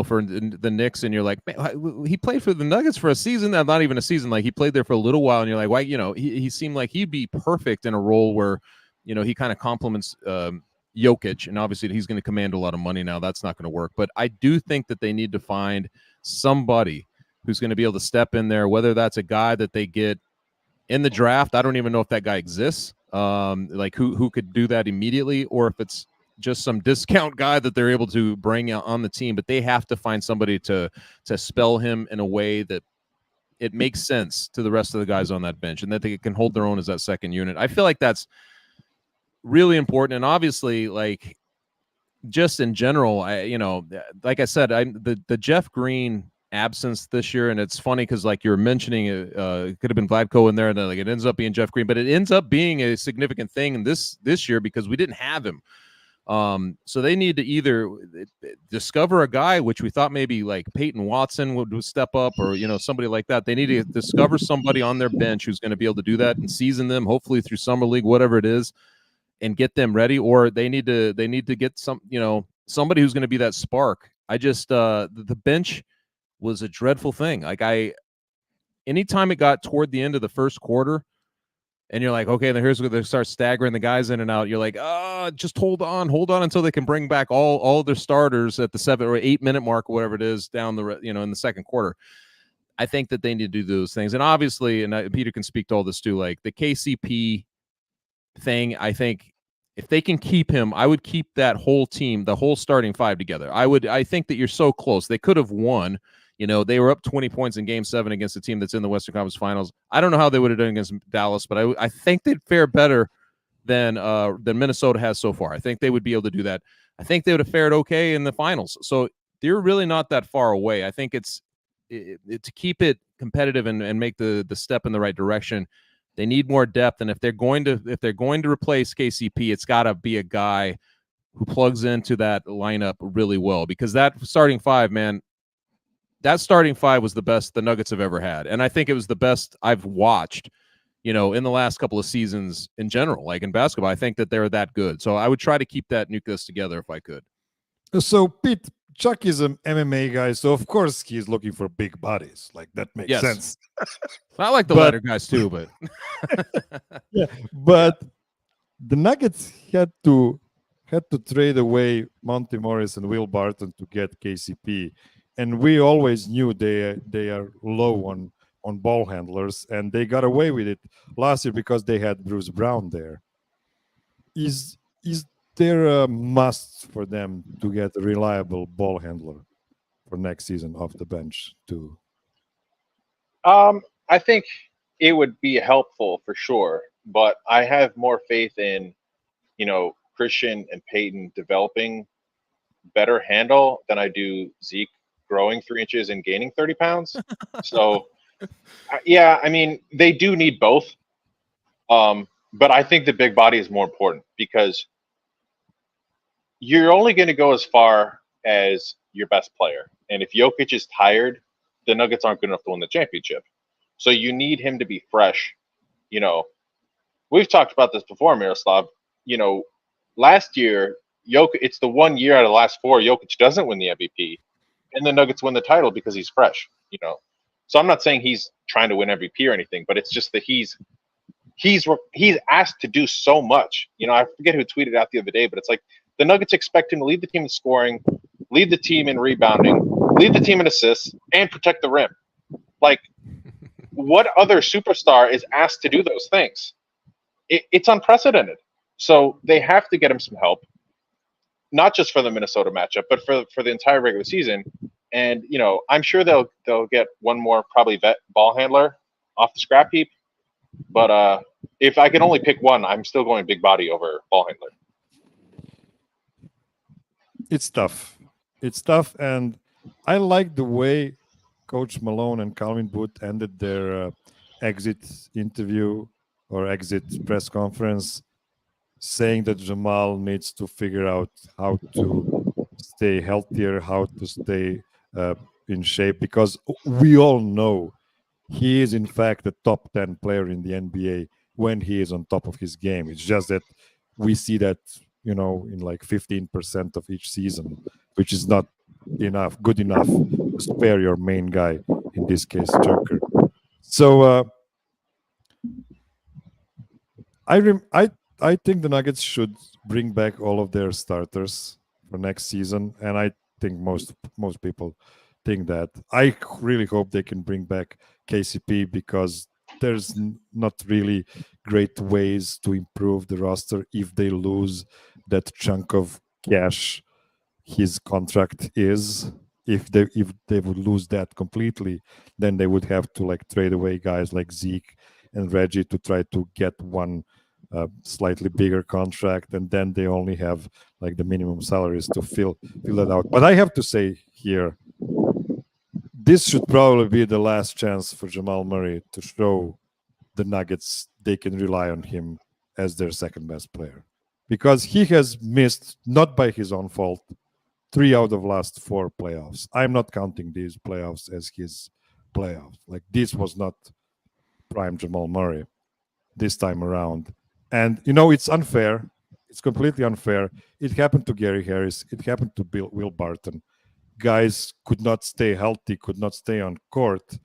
for the Knicks, and you're like, man, he played for the Nuggets for a season. Not even a season. Like he played there for a little while, and you're like, why? He seemed like he'd be perfect in a role where, he kind of complements Jokic, and obviously he's going to command a lot of money now. That's not going to work. But I do think that they need to find somebody who's going to be able to step in there, whether that's a guy that they get in the draft. I don't even know if that guy exists. Like who could do that immediately, or if it's just some discount guy that they're able to bring out on the team. But they have to find somebody to spell him in a way that it makes sense to the rest of the guys on that bench, and that they can hold their own as that second unit. I feel like that's really important. And obviously, like just in general, like I said, the Jeff Green absence this year, and it's funny because like you're mentioning it could have been Vladko in there, and then like it ends up being Jeff Green, but it ends up being a significant thing in this year because we didn't have him. So they need to either discover a guy, which we thought maybe like Peyton Watson would step up, or somebody like that. They need to discover somebody on their bench who's going to be able to do that and season them, hopefully through summer league, whatever it is, and get them ready. Or they need to get somebody who's going to be that spark. I just the bench was a dreadful thing. Like anytime it got toward the end of the first quarter, and you're like, okay, then here's where they start staggering the guys in and out. You're like, just hold on until they can bring back all their starters at the 7 or 8 minute mark, or whatever it is, down the in the second quarter. I think that they need to do those things, and obviously, and Peter can speak to all this too. Like the KCP thing, I think if they can keep him, I would keep that whole team, the whole starting five together. I think that you're so close. They could have won. They were up 20 points in Game 7 against a team that's in the Western Conference Finals. I don't know how they would have done against Dallas, but I think they'd fare better than Minnesota has so far. I think they would be able to do that. I think they would have fared okay in the finals. So they're really not that far away. I think it's to keep it competitive and make the step in the right direction. They need more depth, and if they're going to replace KCP, it's got to be a guy who plugs into that lineup really well, because that starting five, man. That starting five was the best the Nuggets have ever had. And I think it was the best I've watched, in the last couple of seasons in general. Like in basketball, I think that they're that good. So I would try to keep that nucleus together if I could. So, Pete, Chuck is an MMA guy, so of course he's looking for big bodies. Like that makes sense. I like the lighter guys too, but yeah, but the Nuggets had to trade away Monty Morris and Will Barton to get KCP. And we always knew they are low on ball handlers, and they got away with it last year because they had Bruce Brown there. Is there a must for them to get a reliable ball handler for next season off the bench too? I think it would be helpful for sure, but I have more faith in, Christian and Peyton developing better handle than I do Zeke growing 3 inches and gaining 30 pounds. So, yeah, I mean, they do need both. But I think the big body is more important because you're only going to go as far as your best player. And if Jokic is tired, the Nuggets aren't good enough to win the championship. So you need him to be fresh. We've talked about this before, Miroslav. Last year, Jokic, it's the 1 year out of the last 4 Jokic doesn't win the MVP. And the Nuggets win the title because he's fresh, So I'm not saying he's trying to win MVP or anything, but it's just that he's asked to do so much. I forget who tweeted out the other day, but it's like the Nuggets expect him to lead the team in scoring, lead the team in rebounding, lead the team in assists, and protect the rim. Like what other superstar is asked to do those things? It's unprecedented. So they have to get him some help, not just for the Minnesota matchup, but for the entire regular season. And I'm sure they'll get one more probably vet ball handler off the scrap heap. But if I can only pick one, I'm still going big body over ball handler. It's tough. It's tough, and I like the way Coach Malone and Calvin Booth ended their exit interview or exit press conference, saying that Jamal needs to figure out how to stay healthier, how to stay in shape, because we all know he is in fact a top 10 player in the NBA when he is on top of his game. It's just that we see that, in like 15% of each season, which is not good enough to spare your main guy, in this case, Joker. So I think the Nuggets should bring back all of their starters for next season, and I think most people think that. I really hope they can bring back KCP, because there's not really great ways to improve the roster if they lose that chunk of cash his contract is. If they would lose that completely, then they would have to trade away guys like Zeke and Reggie to try to get one slightly bigger contract, and then they only have the minimum salaries to fill it out. But I have to say here, this should probably be the last chance for Jamal Murray to show the Nuggets they can rely on him as their second best player, because he has missed, not by his own fault, 3 out of last 4 playoffs. I'm not counting these playoffs as his playoffs. This was not prime Jamal Murray this time around. And, it's unfair. It's completely unfair. It happened to Gary Harris. It happened to Will Barton. Guys could not stay healthy, could not stay on court,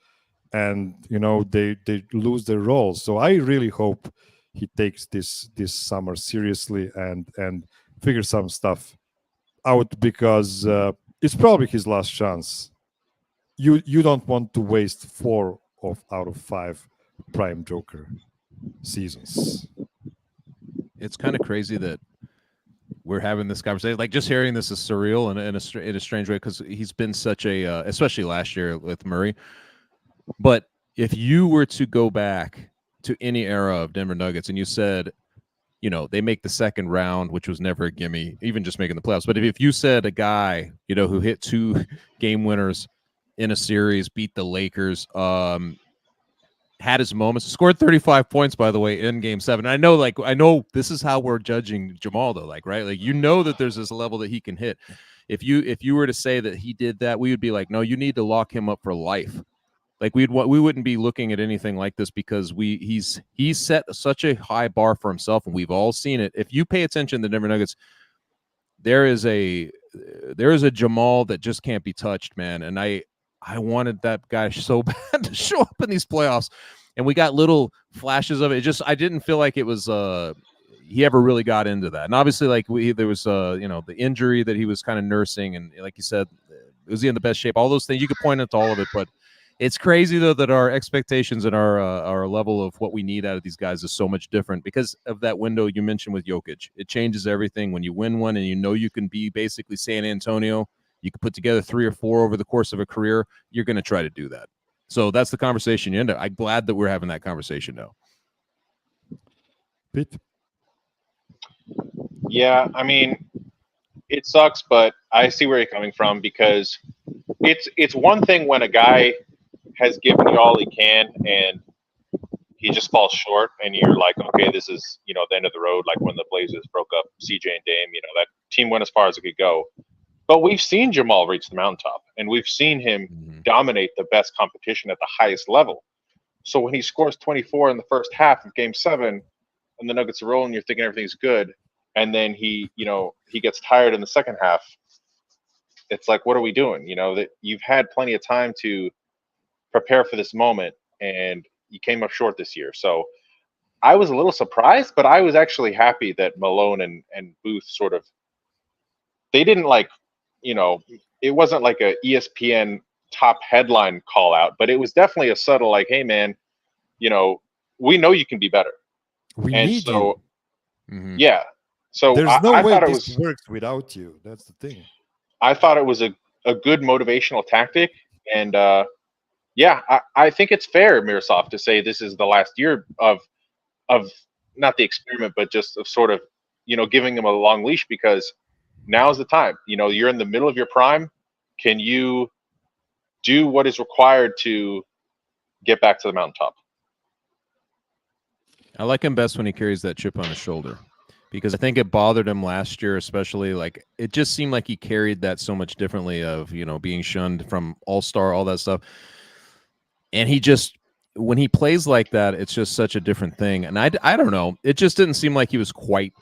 and, they lose their roles. So I really hope he takes this summer seriously and figures some stuff out, because it's probably his last chance. You don't want to waste 4 out of 5 prime Joker seasons. It's kind of crazy that we're having this conversation. Just hearing this is surreal in a strange way, because he's been such a, especially last year with Murray. But if you were to go back to any era of Denver Nuggets and you said, they make the second round, which was never a gimme, even just making the playoffs. But if you said a guy, who hit 2 game winners in a series, beat the Lakers, had his moments, scored 35 points, by the way, in Game 7. I know this is how we're judging Jamal, though, right? That there's this level that he can hit. If you were to say that he did that, we would be like, no, you need to lock him up for life. We wouldn't be looking at anything like this, because he's set such a high bar for himself, and we've all seen it. If you pay attention to the Denver Nuggets, there is a Jamal that just can't be touched, man. And I wanted that guy so bad to show up in these playoffs, and we got little flashes of it. I didn't feel like it was he ever really got into that. And obviously, there was the injury that he was kind of nursing, and like you said, was he in the best shape? All those things, you could point out to all of it, but it's crazy, though, that our expectations and our level of what we need out of these guys is so much different because of that window you mentioned with Jokic. It changes everything when you win one, and you can be basically San Antonio. You can put together 3 or 4 over the course of a career. You're going to try to do that. So that's the conversation you end up. I'm glad that we're having that conversation now. Pete? Yeah, it sucks, but I see where you're coming from, because it's one thing when a guy has given you all he can and he just falls short, and you're like, okay, this is the end of the road, like when the Blazers broke up CJ and Dame. That team went as far as it could go. But we've seen Jamal reach the mountaintop, and we've seen him dominate the best competition at the highest level. So when he scores 24 in the first half of Game 7, and the Nuggets are rolling, you're thinking everything's good, and then he gets tired in the second half. It's like, what are we doing? That you've had plenty of time to prepare for this moment, and you came up short this year. So I was a little surprised, but I was actually happy that Malone and Booth they didn't it wasn't like a ESPN top headline call out, but it was definitely a subtle like, hey man, you know, we know you can be better. We And need so Mhm. yeah. So There's no I way thought it this was works without you. That's the thing. I thought it was a good motivational tactic. And yeah, I think it's fair, Miroslav, to say this is the last year of not the experiment, but just of sort of, you know, giving them a long leash, because now's the time. You know, you're in the middle of your prime. Can you do what is required to get back to the mountaintop? I like him best when he carries that chip on his shoulder, because I think it bothered him last year, especially. Like, it just seemed like he carried that so much differently, of, you know, being shunned from All-Star, all that stuff. And he just, when he plays like that, it's just such a different thing. And I don't know. It just didn't seem like he was quite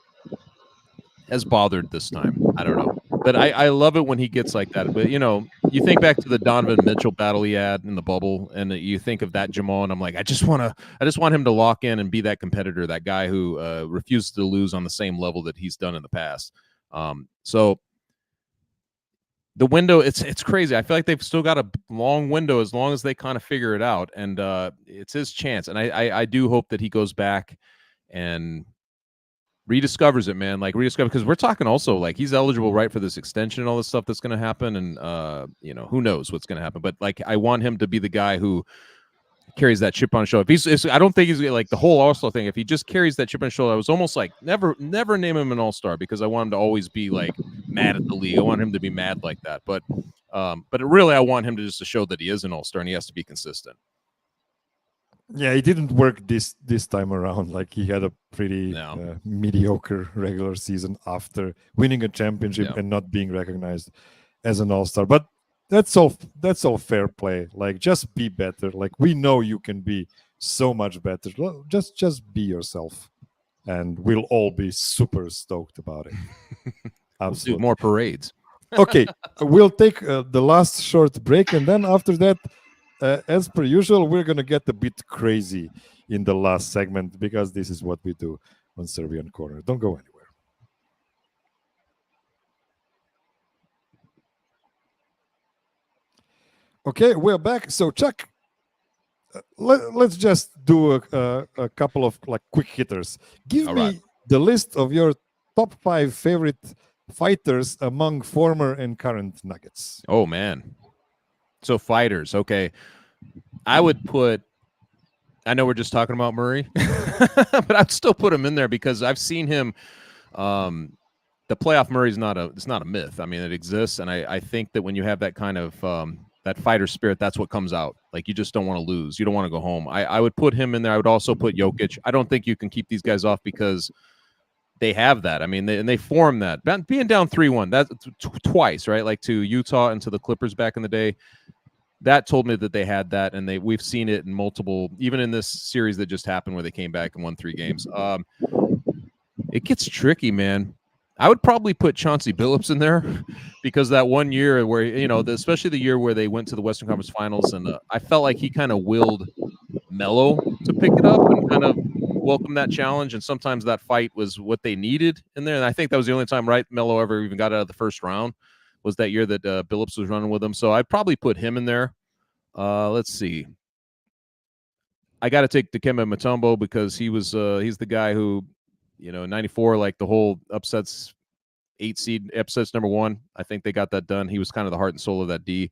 as bothered this time. I don't know. But I love it when he gets like that. But, you know, you think back to the Donovan Mitchell battle he had in the bubble, and you think of that Jamal, and I'm like, I just want him to lock in and be that competitor, that guy who refuses to lose on the same level that he's done in the past. So the window, it's crazy. I feel like they've still got a long window as long as they kind of figure it out, and it's his chance. And I do hope that he goes back and rediscovers it, man. Like, rediscover, because we're talking also like he's eligible, right, for this extension and all this stuff that's going to happen, and you know, who knows what's going to happen. But like, I want him to be the guy who carries that chip on his shoulder. I don't think he's like the whole All-Star thing. If he just carries that chip on his shoulder, I was almost like never name him an All-Star, because I want him to always be like mad at the league. I want him to be mad like that. But really, I want him to just to show that he is an All-Star and he has to be consistent. Yeah, it didn't work this time around. Like, he had a pretty mediocre regular season after winning a championship and not being recognized as an All-Star. But that's all fair play. Like, just be better. Like, we know you can be so much better. Just be yourself, and we'll all be super stoked about it. Absolutely. We'll do more parades. Okay, we'll take the last short break, and then after that, as per usual, we're going to get a bit crazy in the last segment, because this is what we do on Serbian Corner. Don't go anywhere. Okay, we're back. So, Chuck, let's just do a couple of like quick hitters. Give me the list of your top 5 favorite fighters among former and current Nuggets. Oh, man. So, fighters. Okay. I would put, I know we're just talking about Murray, but I'd still put him in there, because I've seen him. The playoff Murray's it's not a myth. I mean, it exists. And I think that when you have that kind of that fighter spirit, that's what comes out. Like, you just don't want to lose. You don't want to go home. I would put him in there. I would also put Jokic. I don't think you can keep these guys off, because they have that. I mean, they form that. Being down 3-1, that's twice, right? Like, to Utah and to the Clippers back in the day. That told me that they had that, and we've seen it in multiple, even in this series that just happened where they came back and won 3 games. It gets tricky, man. I would probably put Chauncey Billups in there, because that one year where, you know, especially the year where they went to the Western Conference Finals, and I felt like he kind of willed Melo to pick it up and kind of welcome that challenge, and sometimes that fight was what they needed in there. And I think that was the only time, right, Melo ever even got out of the first round, was that year that Billups was running with him. So I'd probably put him in there. Let's see. I got to take Dikembe Mutombo, because he's the guy who, you know, 94, like the whole upsets 8 seed, upsets number 1. I think they got that done. He was kind of the heart and soul of that D.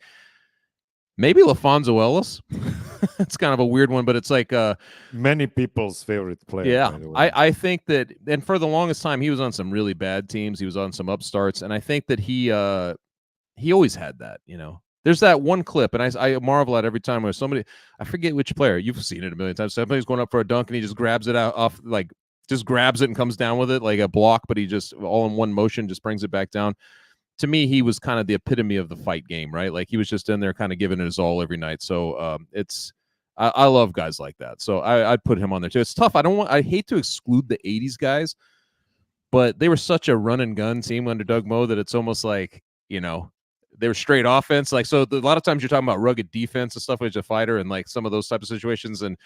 Maybe LaFonso Ellis. It's kind of a weird one, but it's like many people's favorite player. Yeah, I think that, and for the longest time, he was on some really bad teams. He was on some upstarts, and I think that he always had that, you know. There's that one clip, and I marvel at every time where somebody, I forget which player, you've seen it a million times. Somebody's going up for a dunk, and he just grabs it out off, like, just grabs it and comes down with it like a block, but he just all in one motion just brings it back down. To me, he was kind of the epitome of the fight game, right? Like, he was just in there kind of giving it his all every night. So I love guys like that. So I'd put him on there too. It's tough. I hate to exclude the 80s guys, but they were such a run and gun team under Doug Moe that it's almost like, you know, they were straight offense. Like, so a lot of times you're talking about rugged defense and stuff with a fighter and like some of those types of situations. And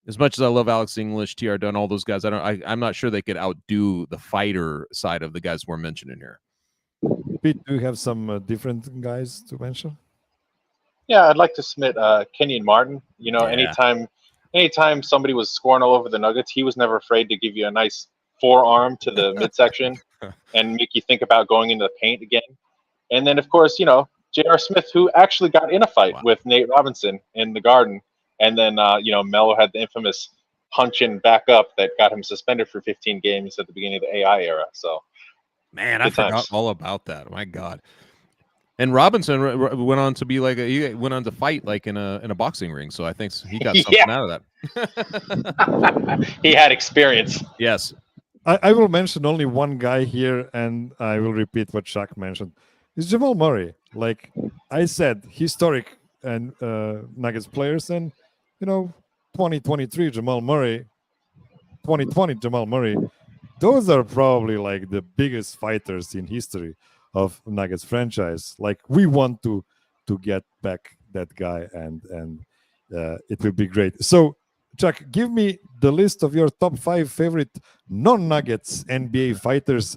as much as I love Alex English, TR Dunn, all those guys, I'm not sure they could outdo the fighter side of the guys we're mentioning here. Pete, do you have some different guys to mention? Yeah, I'd like to submit Kenyon Martin. You know, Yeah. anytime somebody was scoring all over the Nuggets, he was never afraid to give you a nice forearm to the midsection and make you think about going into the paint again. And then, of course, you know, J.R. Smith, who actually got in a fight with Nate Robinson in the Garden. And then, you know, Melo had the infamous punch-in back up that got him suspended for 15 games at the beginning of the AI era. So, Man, I good forgot times. all about that. My God. And Robinson went on to be like he went on to fight like in a boxing ring. So I think he got something Yeah. out of that. He had experience. Yes. I will mention only one guy here, and I will repeat what Chuck mentioned. It's Jamal Murray. Like I said, historic and Nuggets players, and you know, 2023 Jamal Murray, 2020 Jamal Murray. Those are probably like the biggest fighters in history of Nuggets franchise. Like we want to get back that guy, and it will be great. So, Chuck, give me the list of your top 5 favorite non-Nuggets NBA fighters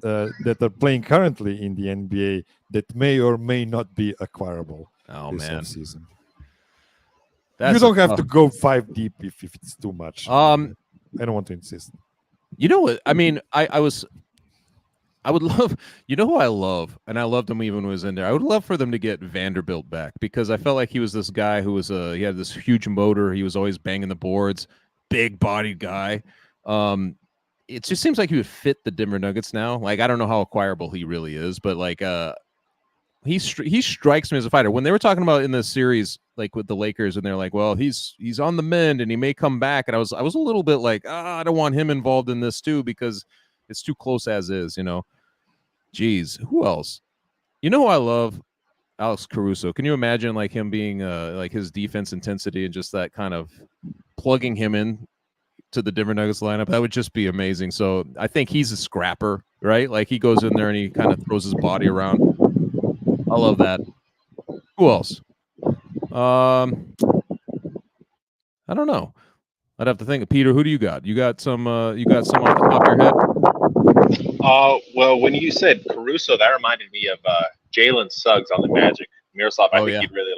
that are playing currently in the NBA that may or may not be acquirable this offseason. You don't have to go 5 deep if it's too much. I don't want to insist. You know what? I mean, I would love, you know who I love, and I loved him even when he was in there. I would love for them to get Vanderbilt back because I felt like he was this guy who was he had this huge motor. He was always banging the boards, big bodied guy. It just seems like he would fit the Denver Nuggets now. Like I don't know how acquirable he really is, but like he strikes me as a fighter. When they were talking about in the series, like with the Lakers, and they're like, well, he's on the mend and he may come back, and I was a little bit like, I don't want him involved in this too because it's too close as is, you know. Jeez, who else? You know who I love? Alex Caruso. Can you imagine like him being like his defense intensity and just that kind of plugging him in to the Denver Nuggets lineup? That would just be amazing. So I think he's a scrapper, right? Like he goes in there and he kind of throws his body around. I love that. Who else? I don't know. I'd have to think. Peter, who do you got? You got some off the top of your head? Well, when you said Caruso, that reminded me of Jalen Suggs on the Magic. Miroslav, I think you'd really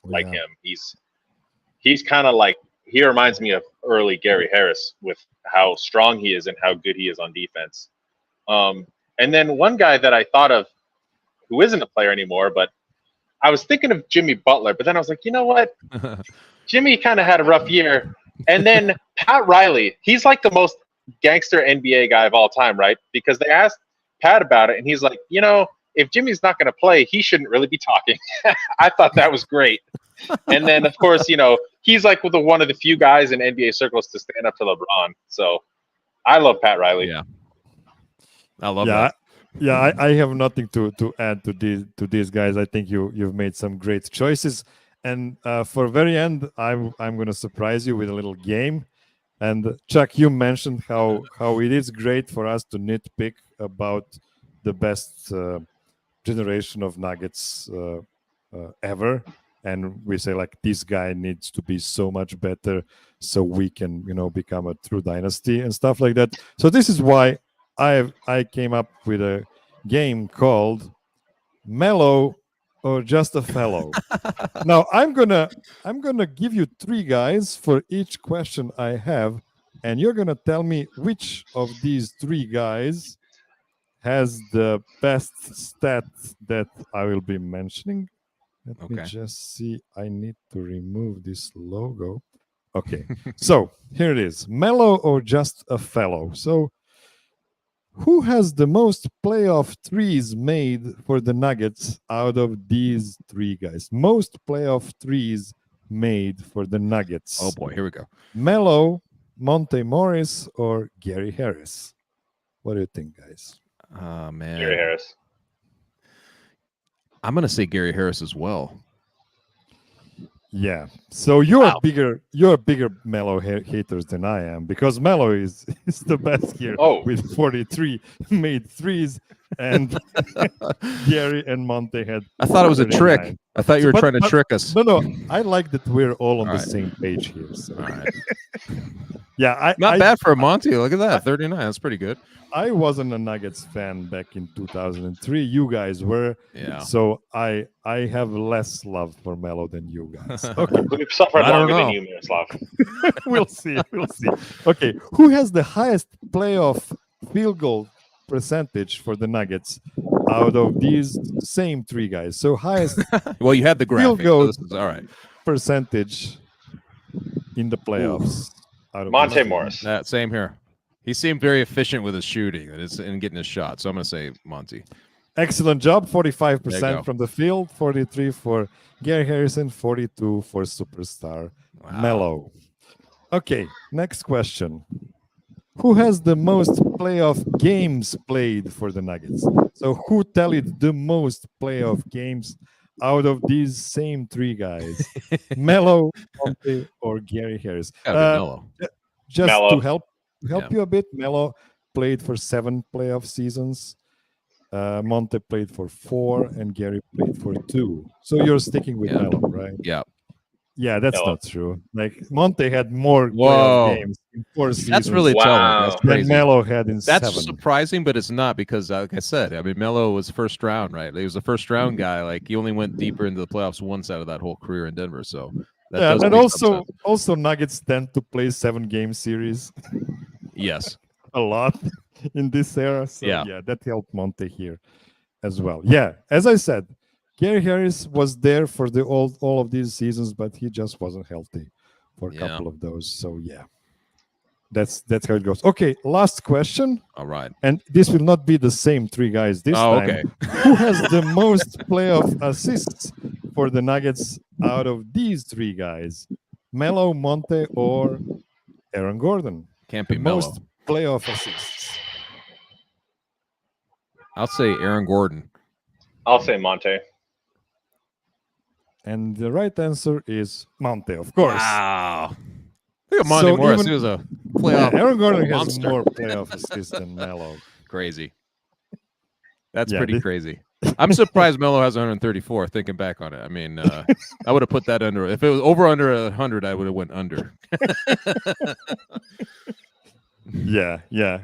like him. He's kind of like, he reminds me of early Gary Harris with how strong he is and how good he is on defense. And then one guy that I thought of who isn't a player anymore, but I was thinking of Jimmy Butler, but then I was like, you know what? Jimmy kind of had a rough year. And then Pat Riley, he's like the most gangster NBA guy of all time, right? Because they asked Pat about it, and he's like, you know, if Jimmy's not going to play, he shouldn't really be talking. I thought that was great. And then, of course, you know, he's like one of the few guys in NBA circles to stand up to LeBron. So I love Pat Riley. Yeah. I love that. Yeah, I have nothing to add to these guys. I think you've made some great choices. And for very end, I'm going to surprise you with a little game. And Chuck, you mentioned how it is great for us to nitpick about the best generation of Nuggets ever, and we say like this guy needs to be so much better so we can become a true dynasty and stuff like that. So this is why I came up with a game called Melo or Just a Fellow. Now I'm gonna give you 3 guys for each question I have, and you're gonna tell me which of these 3 guys has the best stats that I will be mentioning. Let me just see. I need to remove this logo. Okay, so here it is. Melo or Just a Fellow. So who has the most playoff threes made for the Nuggets out of these 3 guys? Most playoff threes made for the Nuggets. Oh boy, here we go. Melo, Monte Morris, or Gary Harris? What do you think, guys? Oh man, Gary Harris. I'm gonna say Gary Harris as well. Yeah. So you're bigger Melo haters than I am, because Melo is the best here with 43 made threes. and Gary and Monte had. I thought it was a 39. trick. I thought you were trying to trick us. No, I like that we're all on the right. same page here. So. All right. Yeah, Not bad for a Monty. Look at that. 39. That's pretty good. I wasn't a Nuggets fan back in 2003. You guys were. Yeah. So I have less love for Melo than you guys. Okay. We've suffered I don't longer than know. you, Miroslav. We'll see. Okay. Who has the highest playoff field goal percentage for the Nuggets out of these same three guys? So highest Well, you had the graphic. Field goal. So this is, all right. percentage in the playoffs. Out of Monte these- Morris. That same here. He seemed very efficient with his shooting and getting his shot. So I'm going to say Monty. Excellent job. There you 45% go. from the field, 43 for Gary Harrison, 42 for superstar Wow. Melo. Okay, next question. Who has the most playoff games played for the Nuggets? So who tallied the most playoff games out of these same three guys? Melo, Monte, or Gary Harris? Gotta be Melo. Just Melo. to help Yeah. you a bit, Melo played for 7 playoff seasons. Monte played for 4, and Gary played for 2. So you're sticking with Yeah. Melo, right? Yeah. Yeah, that's Melo. not true. Like Monte had more Whoa. playoff games in 4 seasons That's really Wow. telling. That's than crazy. Melo had in That's 7. surprising, but it's not because, like I said, I mean, Melo was first round, right? He was a first round guy. Like he only went deeper into the playoffs once out of that whole career in Denver. So that Yeah, does and make some sense. also Nuggets tend to play 7-game series Yes. a lot in this era. So Yeah. that helped Monte here as well. Yeah, as I said, Gary Harris was there for the all of these seasons, but he just wasn't healthy for a Yeah. couple of those. So yeah, that's how it goes. Okay, last question, All right. and this will not be the same three guys this Oh, time. okay. Who has the most playoff assists for the Nuggets out of these three guys? Melo, Monte, or Aaron Gordon? Can't The be Melo. most playoff assists. I'll say Aaron Gordon. I'll say Monte. And the right answer is Monte, of course. Wow. Look at Monty So Morris. even- He was a Yeah, playoff Aaron Gordon has monster. more playoff assists than Melo. Crazy. That's Yeah, pretty this- crazy. I'm surprised Melo has 134. Thinking back on it, I mean, I would have put that under. If it was over under 100, I would have went under. Yeah.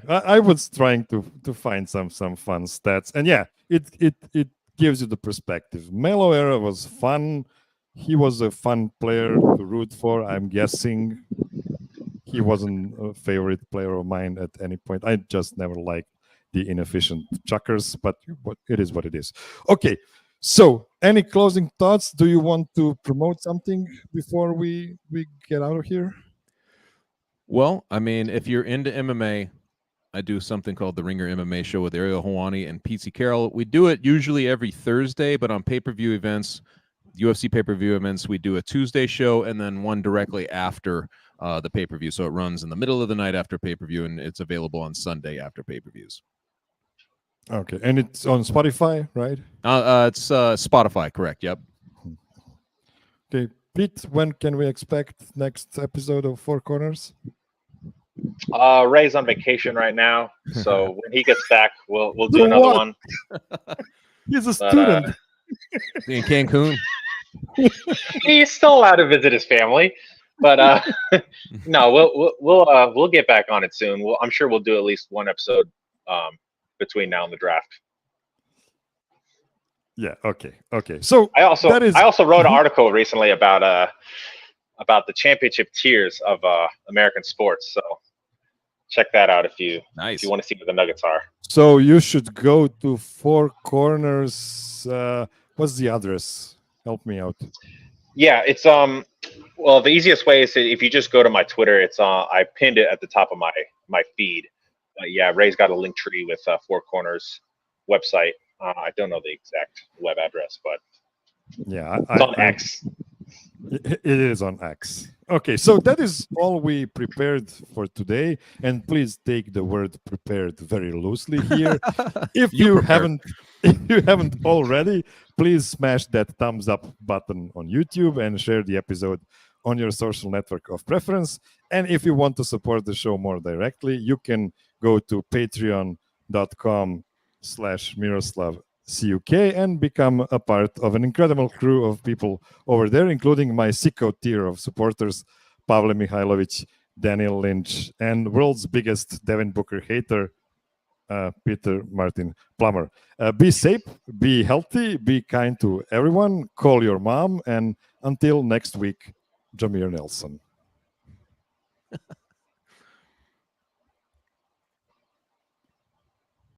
I was trying to find some fun stats, and yeah, it gives you the perspective. Melo era was fun. He was a fun player to root for. I'm guessing he wasn't a favorite player of mine at any point. I just never liked the inefficient chuckers, but it is what it is. Okay, so any closing thoughts? Do you want to promote something before we get out of here? Well, I mean, if you're into MMA, I do something called the Ringer MMA Show with Ariel Hawani and Pete Carroll. We do it usually every Thursday, but on pay-per-view events, UFC pay-per-view events, we do a Tuesday show and then one directly after the pay-per-view. So it runs in the middle of the night after pay-per-view, and it's available on Sunday after pay-per-views. Okay, and it's on Spotify, right? It's Spotify, correct? Yep. Okay, Pete, when can we expect next episode of Four Corners? Ray's on vacation right now, so when he gets back, we'll do another What? one. He's a But, student. In Cancun. He's still allowed to visit his family, but no, we'll get back on it soon. I'm sure we'll do at least one episode between now and the draft. Yeah. Okay. So I also wrote an Mhm. article recently about the championship tiers of American sports. So check that out if you Nice. want to see where the Nuggets are. So you should go to Four Corners. What's the address? Help me out. Yeah, it's well, the easiest way is if you just go to my Twitter. It's I pinned it at the top of my feed. Yeah, Ray's got a link tree with Four Corners website. I don't know the exact web address, but Yeah, it's on X. It is on X. Okay, so that is all we prepared for today. And please take the word "prepared" very loosely here. If you haven't already, please smash that thumbs up button on YouTube and share the episode on your social network of preference. And if you want to support the show more directly, you can go to patreon.com/ALLCITY YouTube.com/Miroslav CUK and become a part of an incredible crew of people over there, including my sicko tier of supporters, Pavle Mihailovic, Daniel Lynch, and world's biggest Devin Booker hater, Peter Martin Plummer. Be safe, be healthy, be kind to everyone, call your mom, and until next week, Jameer Nelson.